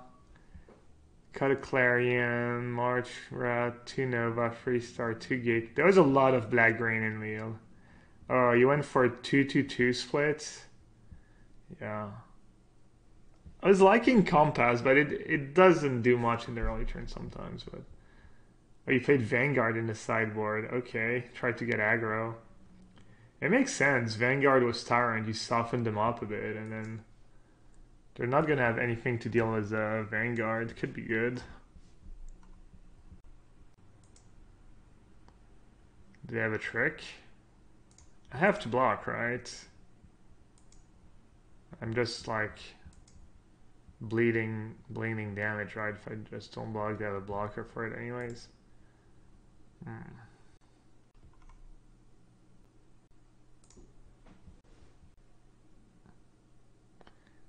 Cut a Clarion, March Rat, 2 Nova, 3 Star, 2 Gate. There was a lot of black green in wheel. Oh, you went for a 2-2-2 split? Yeah. I was liking Compass, but it doesn't do much in the early turn sometimes. But oh, you played Vanguard in the sideboard. Okay, tried to get aggro. It makes sense. Vanguard was Tyrant. You softened them up a bit, and then they're not gonna have anything to deal with Vanguard. Could be good. Do they have a trick? I have to block, right? I'm just like bleeding damage, right? If I just don't block, they have a blocker for it anyways.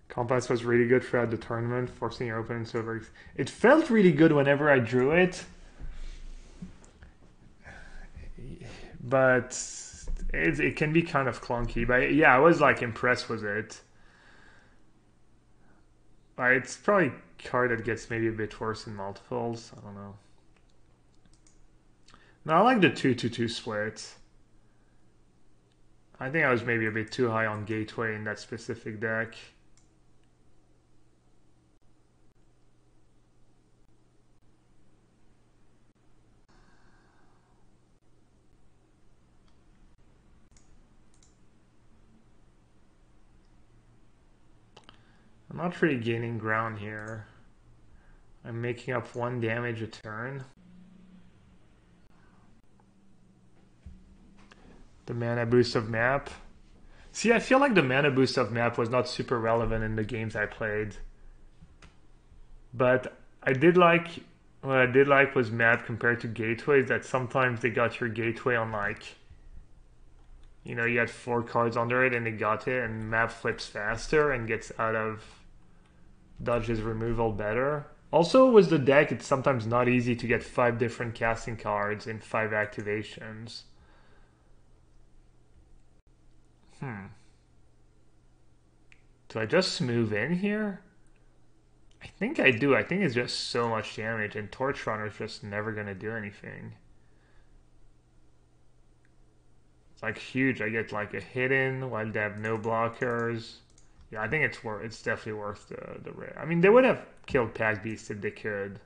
Compass was really good throughout the tournament, forcing your opponents over. It felt really good whenever I drew it, but it can be kind of clunky. But yeah, I was like impressed with it. It's probably a card that gets maybe a bit worse in multiples. I don't know. No, I like the 2-2-2 split. I think I was maybe a bit too high on Gateway in that specific deck. I'm not really gaining ground here. I'm making up 1 damage a turn. The mana boost of map. See, I feel like the mana boost of map was not super relevant in the games I played. But I did like, what I did like was map compared to gateways, that sometimes they got your gateway on like, you know, you had 4 cards under it and they got it, and map flips faster and gets out of dodges removal better. Also with the deck, it's sometimes not easy to get 5 different casting cards in 5 activations. Do I just move in here? I think I do. I think it's just so much damage, and Torch Runner's just never gonna do anything. It's like huge. I get like a hidden while they have no blockers. Yeah, I think it's definitely worth the rare. I mean, they would have killed Pack Beast if they could.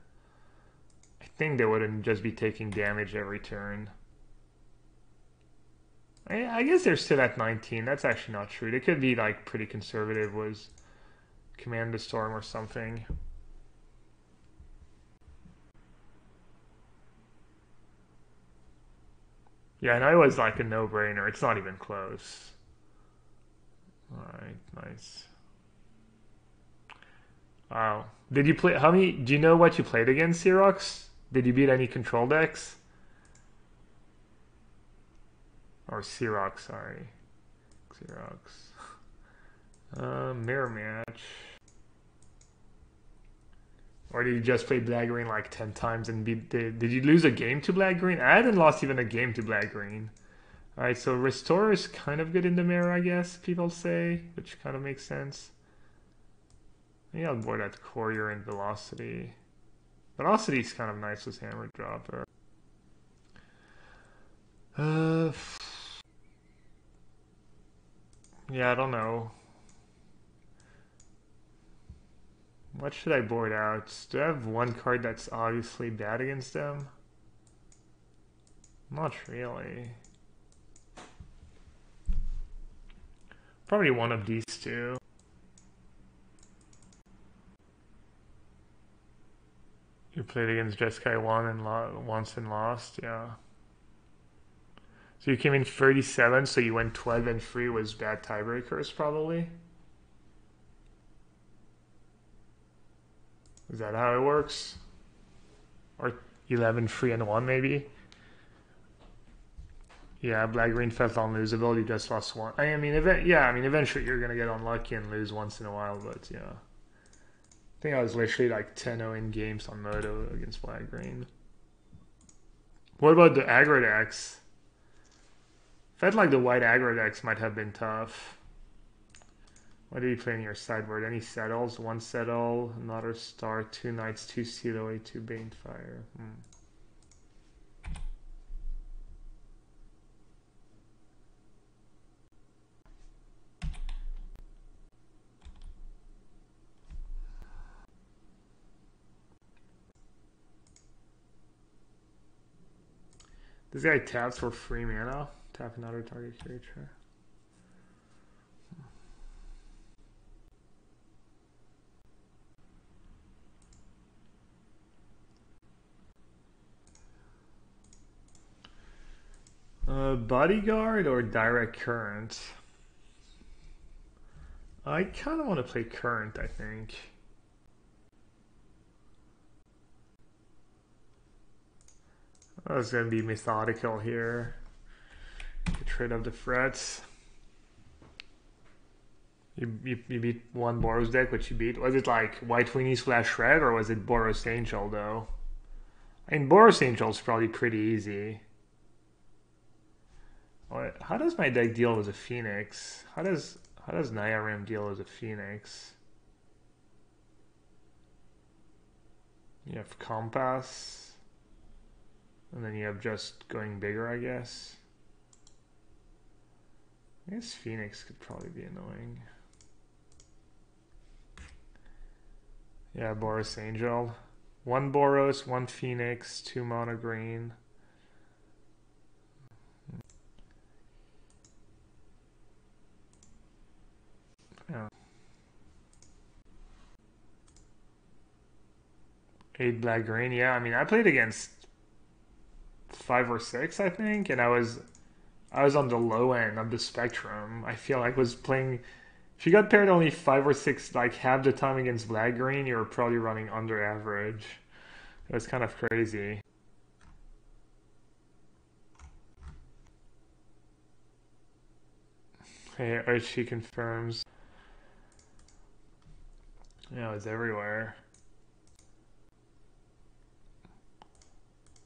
I think they wouldn't just be taking damage every turn. I guess they're still at 19. That's actually not true. They could be like pretty conservative with Command the Storm or something. Yeah, I know it was like a no-brainer. It's not even close. Alright, nice. Wow. Did you play, how many, do you know what you played against, Xerox? Did you beat any control decks? Or Xerox, sorry. Xerox. Mirror match. Or did you just play black green like 10 times and beat? Did you lose a game to black green? I hadn't lost even a game to black green. Alright, so Restore is kind of good in the mirror, I guess, people say, which kind of makes sense. Maybe I'll board that Courier and Velocity. Velocity is kind of nice with Hammer Dropper. Yeah, I don't know. What should I board out? Do I have one card that's obviously bad against them? Not really. Probably one of these two. You played against Jeskai once and lost, yeah. So you came in 37, so you went 12 and 3 was bad tiebreakers, probably. Is that how it works? Or 11, 3 and 1 maybe? Yeah, black green felt unlosable. You just lost one. I mean, eventually you're gonna get unlucky and lose once in a while, but yeah. I think I was literally like 10-0 in games on Moto against black green. What about the aggro decks? Felt like the white aggro decks might have been tough. What do you play in your sideboard? Any settles? One settle, another star, 2 knights, 2 seal away, 2 Banefire. This guy taps for free mana. Tap another target creature. Bodyguard or direct current? I kind of want to play current, I think. I was going to be methodical here. Get rid of the threats. You beat one Boros deck, which you beat. Was it like White Weenie / Red, or was it Boros Angel, though? I mean, Boros Angel's probably pretty easy. How does my deck deal with a Phoenix? How does Nyarem deal with a Phoenix? You have Compass. And then you have just going bigger, I guess. I guess Phoenix could probably be annoying. Yeah, Boros Angel. 1 Boros, 1 Phoenix, 2 mono green. Yeah. 8 black green. Yeah, I mean, I played against 5 or 6, I think, and I was on the low end of the spectrum. I feel like was playing. If you got paired only 5 or 6, like half the time against black green, you were probably running under average. It was kind of crazy. Hey, Archie confirms. Yeah, it was everywhere.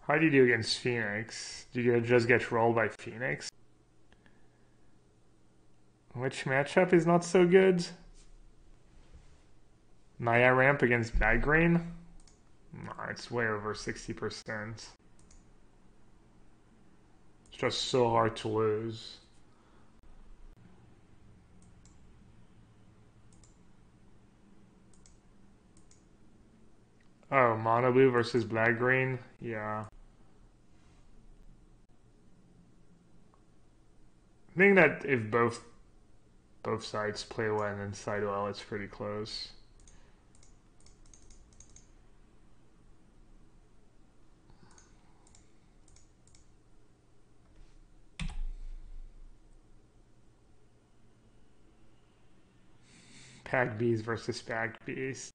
How do you do against Phoenix? Do you just get rolled by Phoenix? Which matchup is not so good? Naya ramp against bad green? Nah, it's way over 60%. It's just so hard to lose. Oh, mono blue versus black green? Yeah. I think that if both sides play well and inside well, it's pretty close. Pack Bs versus Pack Bs.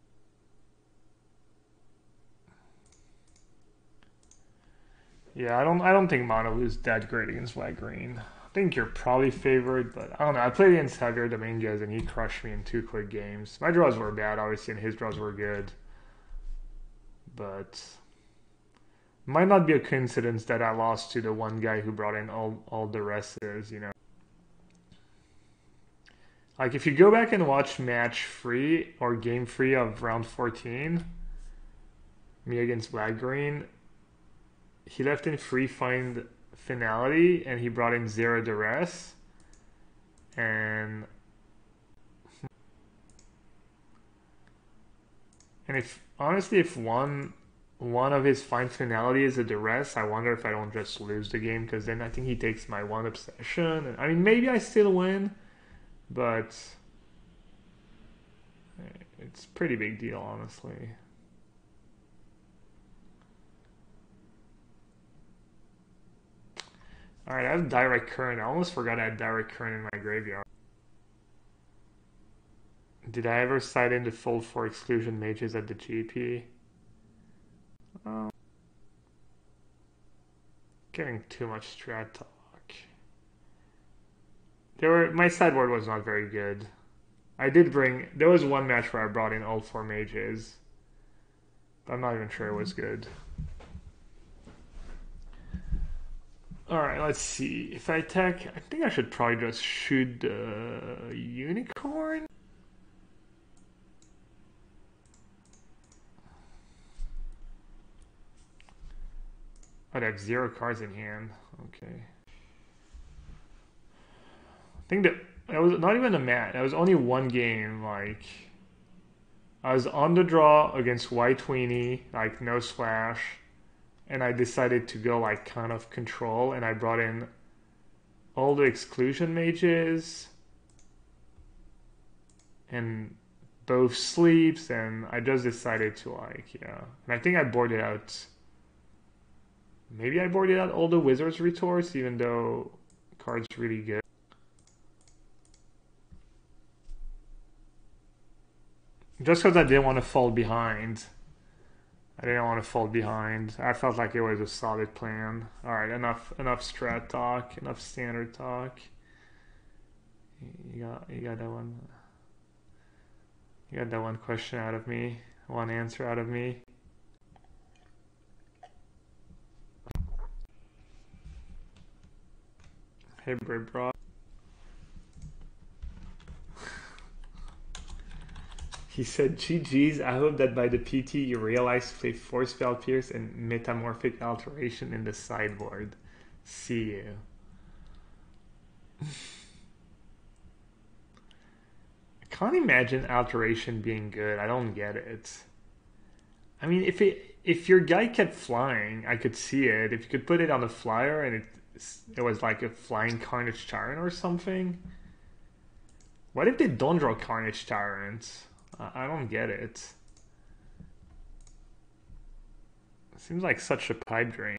Yeah, I don't think mono is that great against black green. I think you're probably favored, but I don't know. I played against Javier Dominguez and he crushed me in 2 quick games. My draws were bad, obviously, and his draws were good. But might not be a coincidence that I lost to the one guy who brought in all the resses, you know. Like, if you go back and watch match 3 or game 3 of round 14, me against Black Green, he left in free find finality and he brought in 0 duress. And if honestly, if one of his find finality is a duress, I wonder if I don't just lose the game, because then I think he takes my 1 obsession. And I mean, maybe I still win, but it's a pretty big deal, honestly. Alright, I have direct current. I almost forgot I had direct current in my graveyard. Did I ever side into fold 4 exclusion mages at the GP? Oh, getting too much strat talk. My sideboard was not very good. There was one match where I brought in all 4 mages, but I'm not even sure it was good. Alright, let's see. If I attack, I think I should probably just shoot the unicorn. I'd have 0 cards in hand. Okay. I think that was not even a match. That was only one game. Like, I was on the draw against White Weenie, like no splash, and I decided to go like kind of control, and I brought in all the exclusion mages and both sleeps, and I just decided to like, yeah. And I think I boarded out. Maybe I boarded out all the wizards retorts, even though card's really good. Just because I didn't want to fall behind. I didn't want to fall behind. I felt like it was a solid plan. Alright, enough strat talk, enough standard talk. You got that one. You got that one question out of me, one answer out of me. Hey, bro. He said, GG's, I hope that by the PT you realize to play Force Spell Pierce and Metamorphic Alteration in the sideboard. See you. I can't imagine Alteration being good. I don't get it. I mean, if your guy kept flying, I could see it. If you could put it on the flyer and it was like a flying Carnage Tyrant or something. What if they don't draw Carnage Tyrants? I don't get it. It seems like such a pipe dream.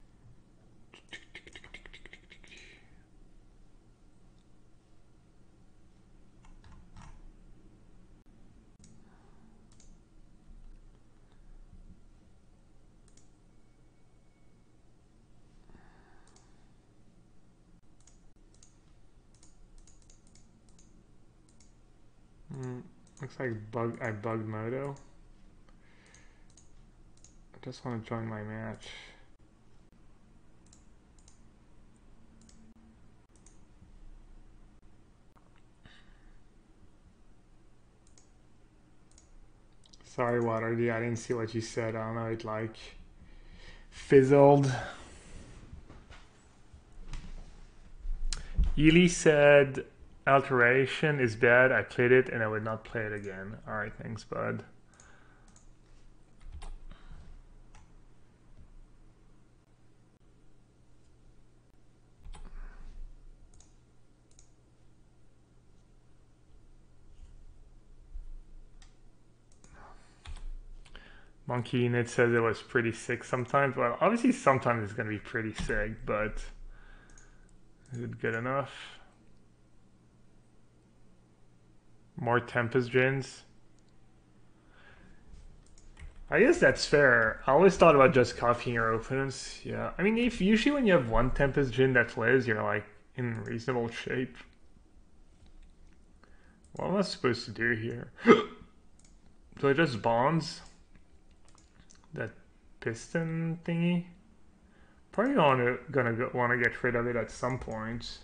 Looks like I bugged Moto. I just want to join my match. Sorry, Waterdy, I didn't see what you said. I don't know, it like fizzled. Ely said Alteration is bad. I played it and I would not play it again. Alright, thanks, bud. Monkey Unit says it was pretty sick sometimes. Well, obviously sometimes it's going to be pretty sick, but is it good enough? More Tempest Gins. I guess that's fair. I always thought about just copying your opponents. Yeah, I mean, if usually when you have one Tempest Gin that lives, you're like in reasonable shape. What am I supposed to do here? Do I just bonds that piston thingy? Probably gonna want to get rid of it at some point.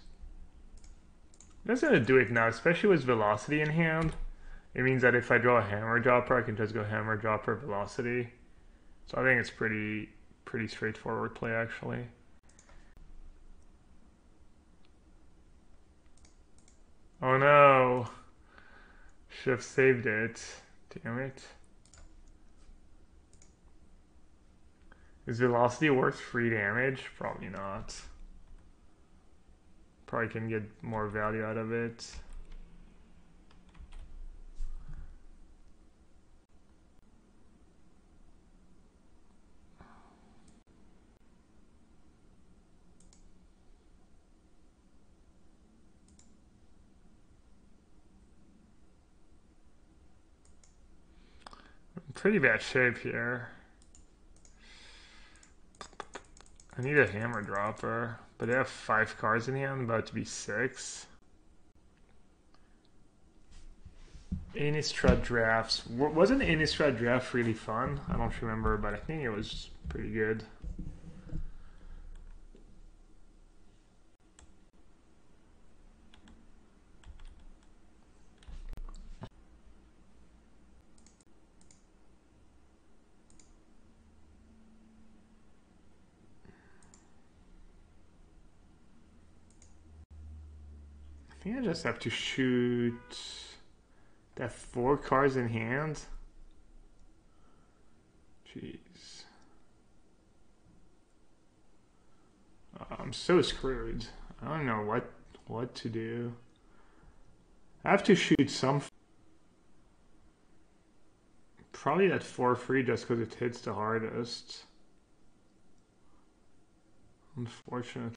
I'm just gonna do it now, especially with velocity in hand. It means that if I draw a hammer dropper, I can just go hammer dropper velocity. So I think it's pretty straightforward play actually. Oh no! Should have saved it. Damn it. Is velocity worth 3 damage? Probably not. Probably can get more value out of it. Pretty bad shape here. I need a hammer dropper, but they have 5 cards in hand, about to be 6. Innistrad drafts. Wasn't Innistrad draft really fun? I don't remember, but I think it was pretty good. I think I just have to shoot that 4 cards in hand. Jeez. I'm so screwed. I don't know what to do. I have to shoot some. Probably that 4-3 just because it hits the hardest. Unfortunate.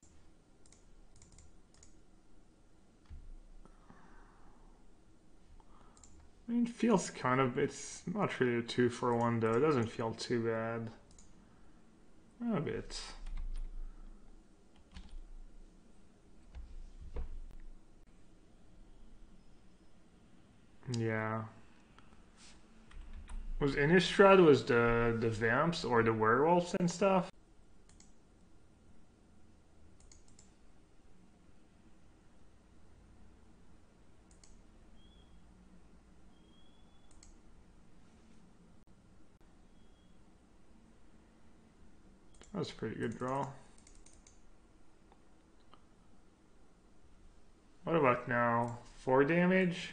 I mean, it feels kind of, it's not really a 2-for-1 though. It doesn't feel too bad. A bit. Yeah. Was Innistrad was the vamps or the werewolves and stuff? That was a pretty good draw. What about now? 4 damage?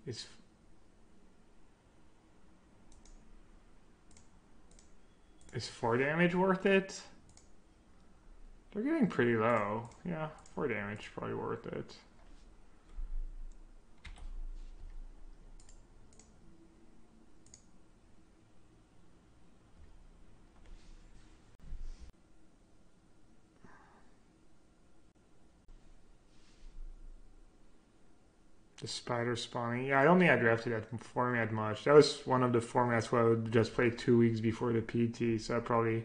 Is 4 damage worth it? They're getting pretty low. Yeah, 4 damage probably worth it. The spider spawning. Yeah, I don't think I drafted that format much. That was one of the formats where I would just play 2 weeks before the PT, so I probably,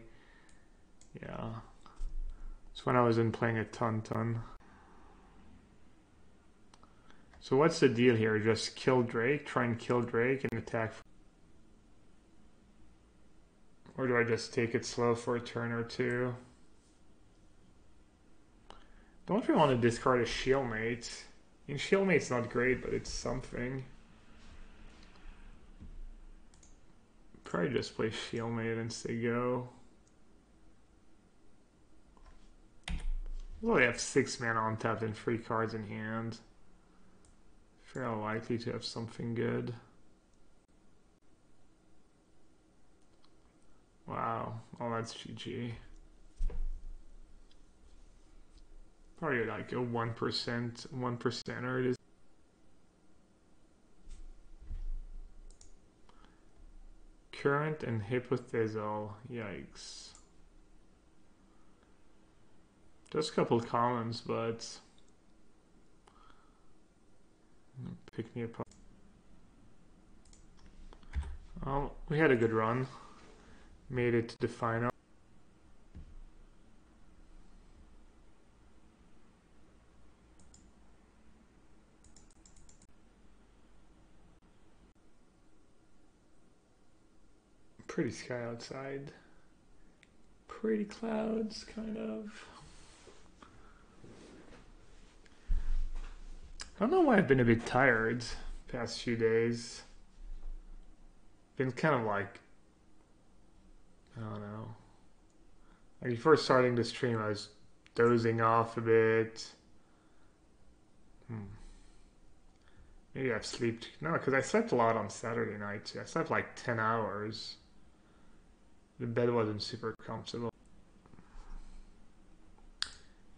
yeah. It's when I wasn't playing a ton. So what's the deal here? Just kill Drake, try and kill Drake and attack. Or do I just take it slow for a turn or two? Don't really want to discard a Shieldmate. I mean, Shieldmate's not great, but it's something. Probably just play Shieldmate and say go. Well, they have 6 mana on tap and 3 cards in hand. Fairly likely to have something good. Wow, oh that's GG. Probably like a 1%, 1%er it is. Current and Hypothisal, yikes. Just a couple commons, but pick me up. Well, we had a good run. Made it to the final. Pretty sky outside. Pretty clouds, kind of. I don't know why I've been a bit tired past few days. Been kind of like, I don't know. Like before starting the stream, I was dozing off a bit. Maybe I've slept. No, because I slept a lot on Saturday night too. I slept like 10 hours. The bed wasn't super comfortable.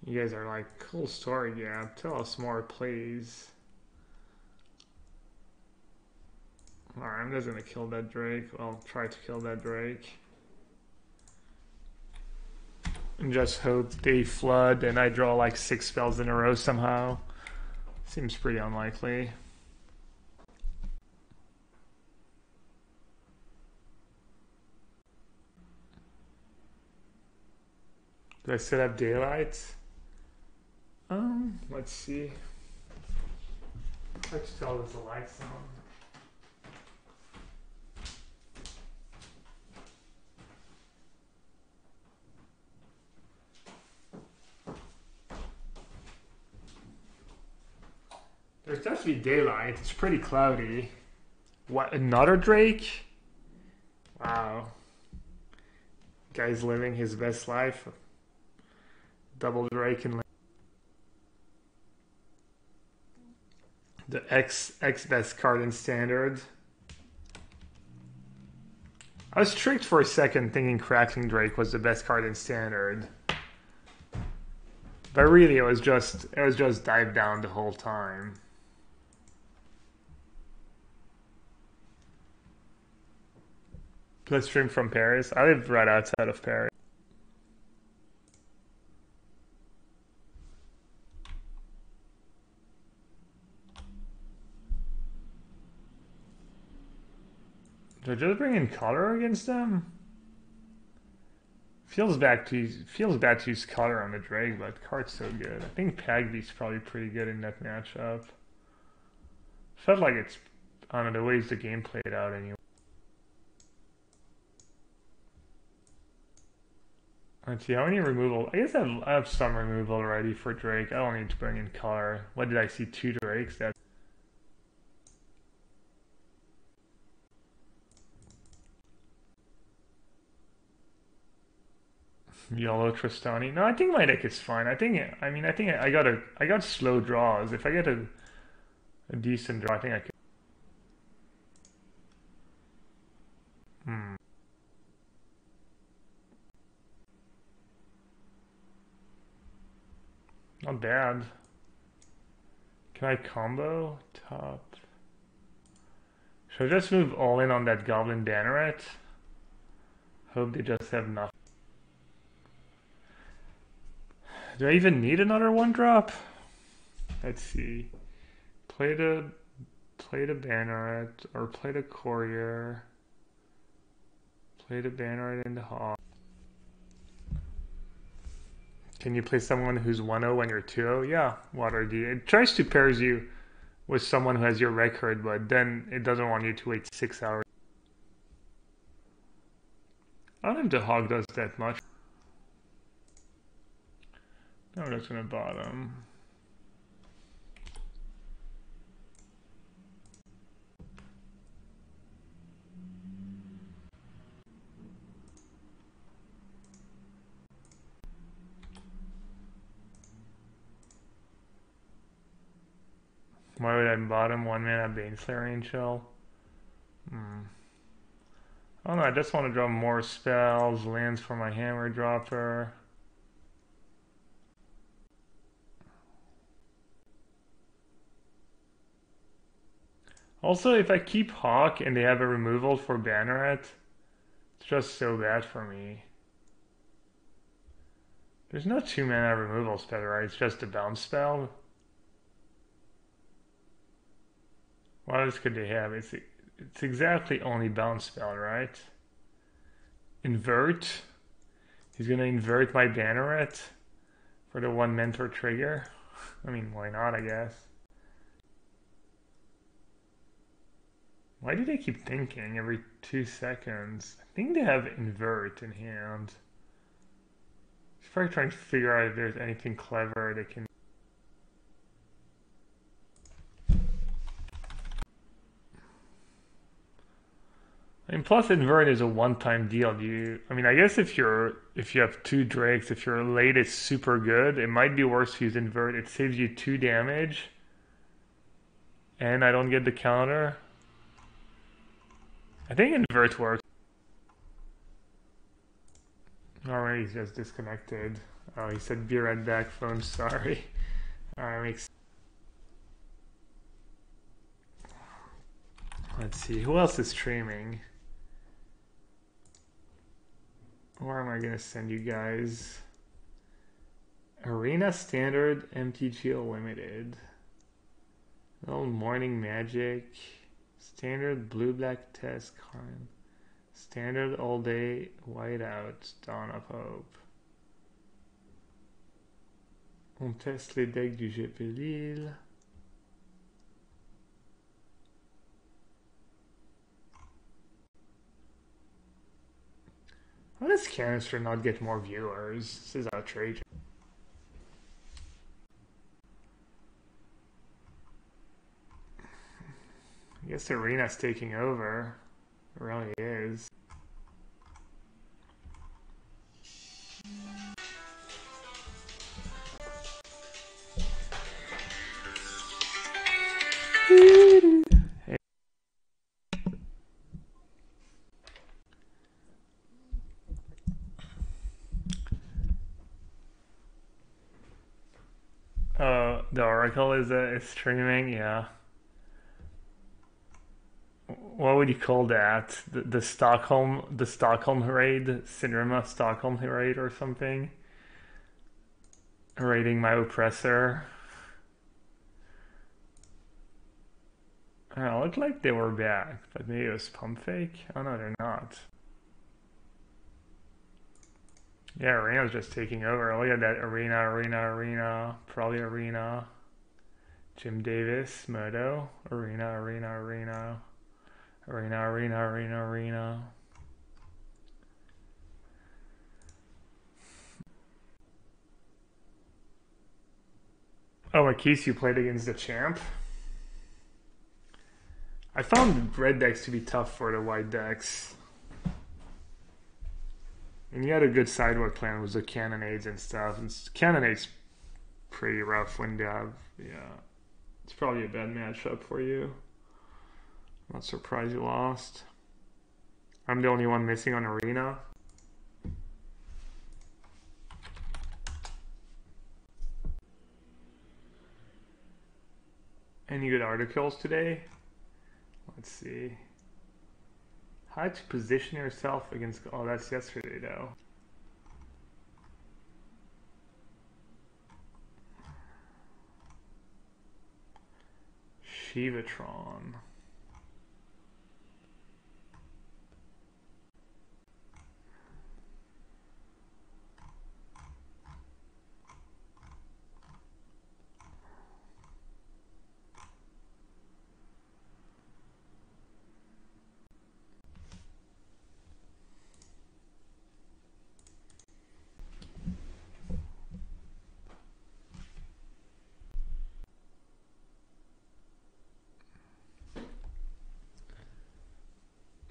You guys are like, cool story, Gab. Tell us more, please. Alright, I'm just gonna kill that Drake. Well, try to kill that Drake. And just hope they flood and I draw like 6 spells in a row somehow. Seems pretty unlikely. Do I set up daylight? Let's see. Hard to tell with the lights on. There's definitely daylight. It's pretty cloudy. What, another Drake? Wow. Guy's living his best life. Double Drake and the X best card in standard. I was tricked for a second thinking Crackling Drake was the best card in standard. But really it was just dive down the whole time. Let's stream from Paris. I live right outside of Paris. Did I just bring in color against them? Feels bad to use color on the Drake, but card's so good. I think Pagby's probably pretty good in that matchup. Felt like it's, I don't know, the ways the game played out anyway. Let's see, how many removal? I guess I have some removal already for Drake. I don't need to bring in color. What did I see? 2 Drakes? That's Yellow Tristani. No, I think my deck is fine. I got slow draws. If I get a decent draw, I think I could. Not bad. Can I combo? Top. Should I just move all in on that Goblin Banneret? Hope they just have nothing. Do I even need another 1-drop? Let's see. Play the Banneret, or play the Courier. Play the Banneret in the Hawk. Can you play someone who's 1-0 when you're 2-0? Yeah, Water D. It tries to pair you with someone who has your record, but then it doesn't want you to wait 6 hours. I don't think the Hog does that much. I'm just gonna bottom. Why would I bottom 1-mana Baneslayer Angel? I don't know, I just want to draw more spells, lands for my Hammer Dropper. Also, if I keep Hawk and they have a removal for Banneret, it's just so bad for me. There's no 2-mana removal spell, right? It's just a bounce spell. What else could they have? It's exactly only bounce spell, right? Invert. He's gonna invert my Banneret for the 1 mentor trigger. I mean, why not, I guess. Why do they keep thinking every 2 seconds? I think they have invert in hand. He's probably trying to figure out if there's anything clever they can. I mean, plus invert is a one-time deal. I mean, I guess if you have two drakes, if your late is super good, it might be worse to use invert. It saves you 2 damage, and I don't get the counter. I think invert works. Or maybe he's just disconnected. Oh, he said be right back, phone. Sorry. Alright, makes. Let's see, who else is streaming? Where am I gonna send you guys? Arena Standard MTGO Limited. Little Morning Magic. Standard Blue Black Test Card. Standard All Day Whiteout. Dawn of Hope. On teste les decks du GP Lille. How does Canister not get more viewers? This is outrageous. I guess the arena's taking over. It really is. Hey. The Oracle is streaming, yeah. What would you call that? The Stockholm raid, Cinema Stockholm raid or something? Raiding my oppressor. Oh, it looked like they were back, but maybe it was pump fake. Oh no, they're not. Yeah, Arena's just taking over. Look at that Arena. Probably Arena. Jim Davis, Moto, Arena. Oh, Marquise, you played against the champ? I found red decks to be tough for the white decks. And you had a good sideboard plan with the cannonades and stuff. And cannonades pretty rough when they have, yeah. It's probably a bad matchup for you. Not surprised you lost. I'm the only one missing on Arena. Any good articles today? Let's see. How to position yourself against... Oh, that's yesterday, though. Shivatron.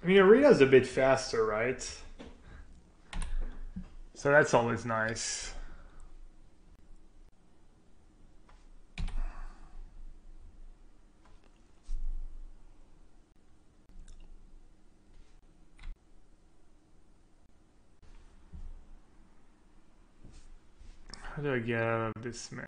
I mean, Arena's a bit faster, right? So that's always nice. How do I get out of this man?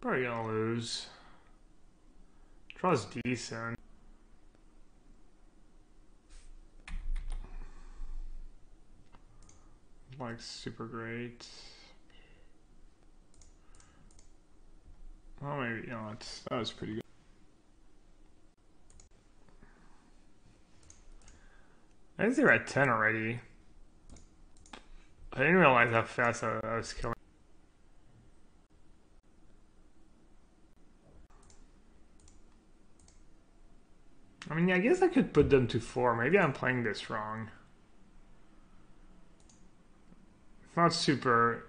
Probably gonna lose. Draw's decent. Like super great. Oh, maybe not. That was pretty good. I guess they're at 10 already. I didn't realize how fast I was killing. I mean, I guess I could put them to 4. Maybe I'm playing this wrong. It's not super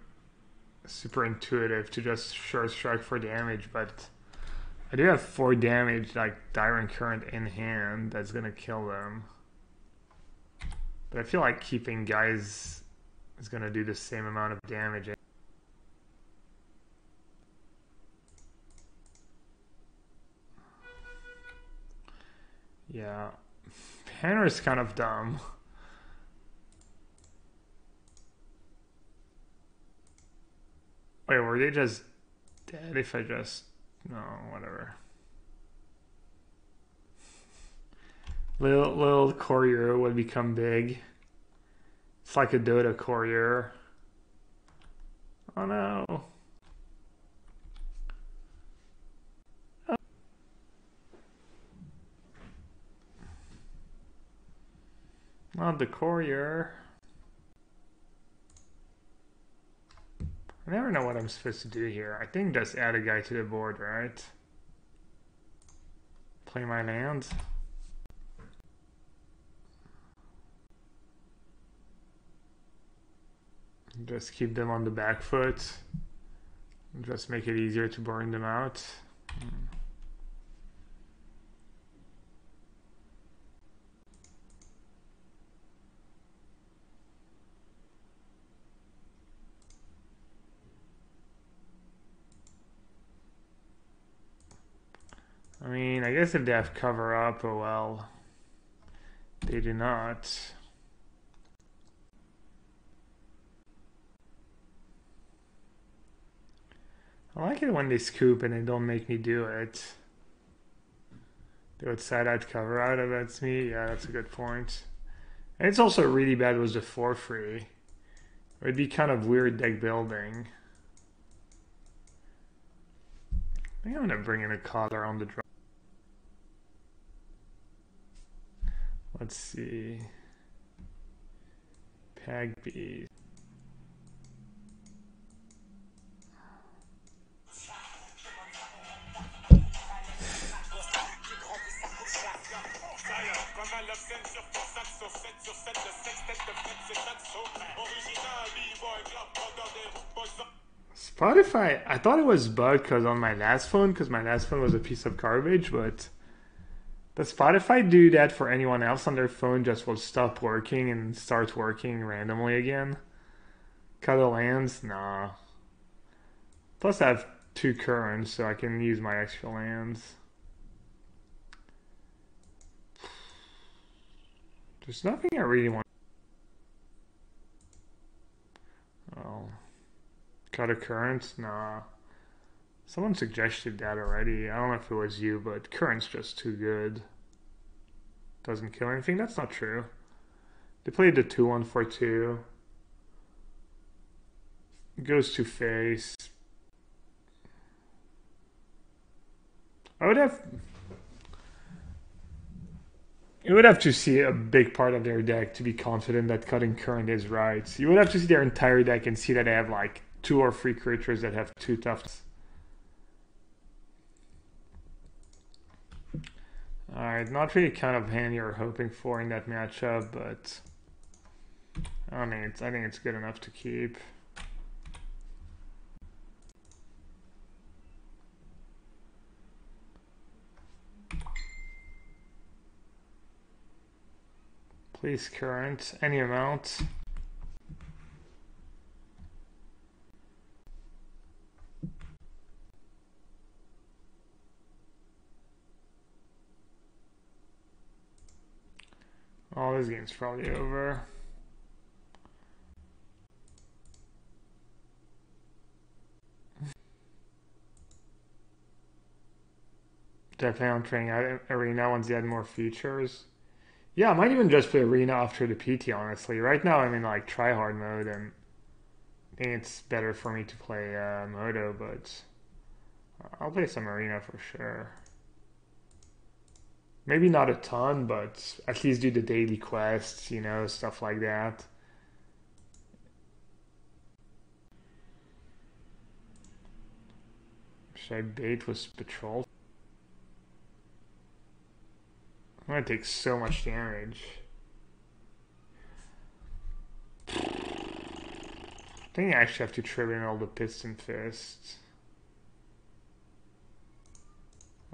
intuitive to just short strike for damage, but I do have 4 damage, like Direct Current in hand, that's gonna kill them. But I feel like keeping guys is gonna do the same amount of damage. Yeah. Banner is kind of dumb. Wait, were they just dead if I just... No, whatever. Little courier would become big. It's like a Dota courier. Oh no. Not the courier. I never know what I'm supposed to do here. I think just add a guy to the board, right? Play my land. Just keep them on the back foot. Just make it easier to burn them out. I mean, I guess if they have cover up, oh well. They do not. I like it when they scoop and they don't make me do it. They would side-out cover out if that's me. Yeah, that's a good point. And it's also really bad was the 4-free. It would be kind of weird deck building. I think I'm gonna bring in a collar on the draw. Let's see. Pag B. Spotify, I thought it was bugged because on my last phone, because my last phone was a piece of garbage, but does Spotify do that for anyone else on their phone? Just will stop working and start working randomly again? Cut the lands? Nah. Plus I have 2 currents, so I can use my extra lands. There's nothing I really want. Oh. Cut a current? Nah. Someone suggested that already. I don't know if it was you, but current's just too good. Doesn't kill anything? That's not true. They played the 2-1 for 2. Goes to face. I would have... You would have to see a big part of their deck to be confident that cutting current is right. You would have to see their entire deck and see that they have like 2 or 3 creatures that have 2 toughness. Alright, not really kind of hand you're hoping for in that matchup, but I think it's good enough to keep. Please current, any amount. Oh, this game's probably over. Definitely on training arena once they add more features. Yeah, I might even just play arena after the PT, honestly. Right now I'm in like tryhard mode and I think it's better for me to play Moto, but I'll play some arena for sure. Maybe not a ton, but at least do the daily quests, you know, stuff like that. Should I bait with patrol? I'm gonna take so much damage. I think I actually have to trip in all the piston fists.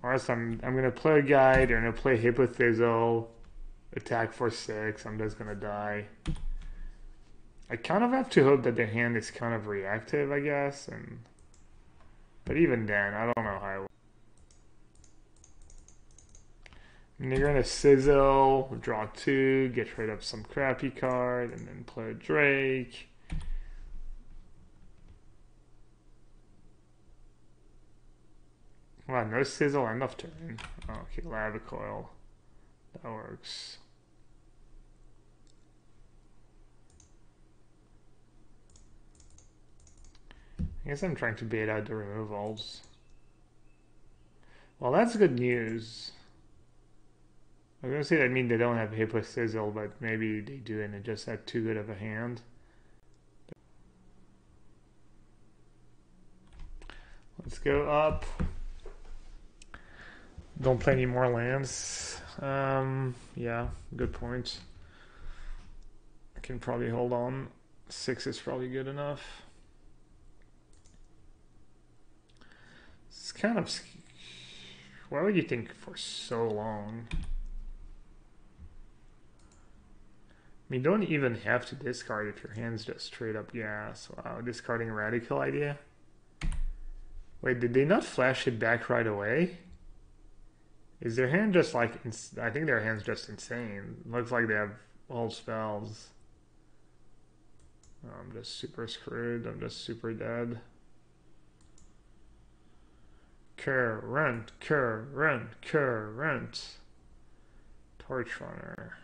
Or else I'm gonna play a guide, or I'm gonna play Hypothizzle, attack for 6, I'm just gonna die. I kind of have to hope that the hand is kind of reactive, I guess, but even then, I don't know how. And you're gonna sizzle, draw 2, get rid of some crappy card, and then play a Drake. Wow, no sizzle, end of turn. Oh, okay, lava coil. That works. I guess I'm trying to bait out the removals. Well, that's good news. I was gonna say that mean they don't have Hippo Sizzle, but maybe they do and they just had too good of a hand. Let's go up. Don't play any more lands. Yeah, good point. I can probably hold on. 6 is probably good enough. It's kind of... Why would you think for so long? I mean, don't even have to discard if your hand's just straight up gas. Wow, discarding a radical idea. Wait, did they not flash it back right away? Is their hand just like... I think their hand's just insane. Looks like they have all spells. Oh, I'm just super screwed. I'm just super dead. Current. Torch Runner.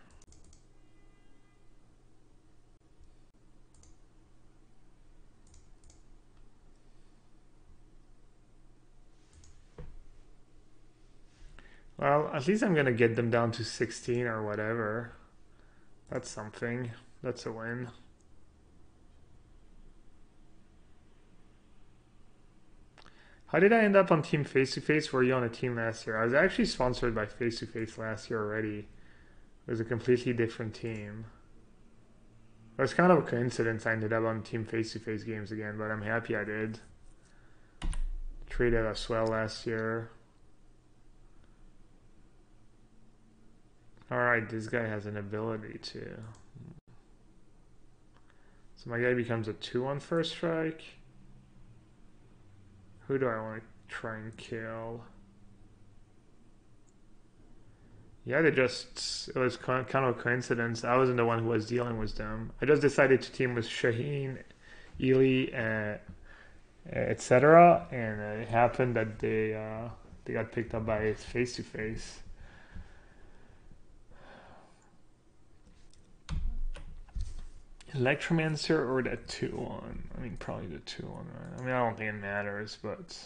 Well, at least I'm gonna get them down to 16 or whatever. That's something. That's a win. How did I end up on Team Face to Face? Were you on a team last year? I was actually sponsored by Face to Face last year already. It was a completely different team. It was kind of a coincidence I ended up on Team Face to Face games again, but I'm happy I did. Traded us well last year. Alright, this guy has an ability too. So my guy becomes a 2 on first strike. Who do I want to try and kill? Yeah, it was kind of a coincidence. I wasn't the one who was dealing with them. I just decided to team with Shaheen, Ely, etc. And it happened that they got picked up by Face to Face. Electromancer or that 2-1? I mean, probably the 2-1, right? I mean, I don't think it matters, but...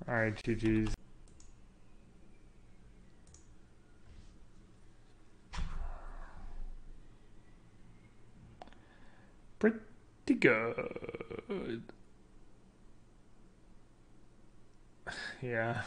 Alright, GG's. Pretty good. Yeah.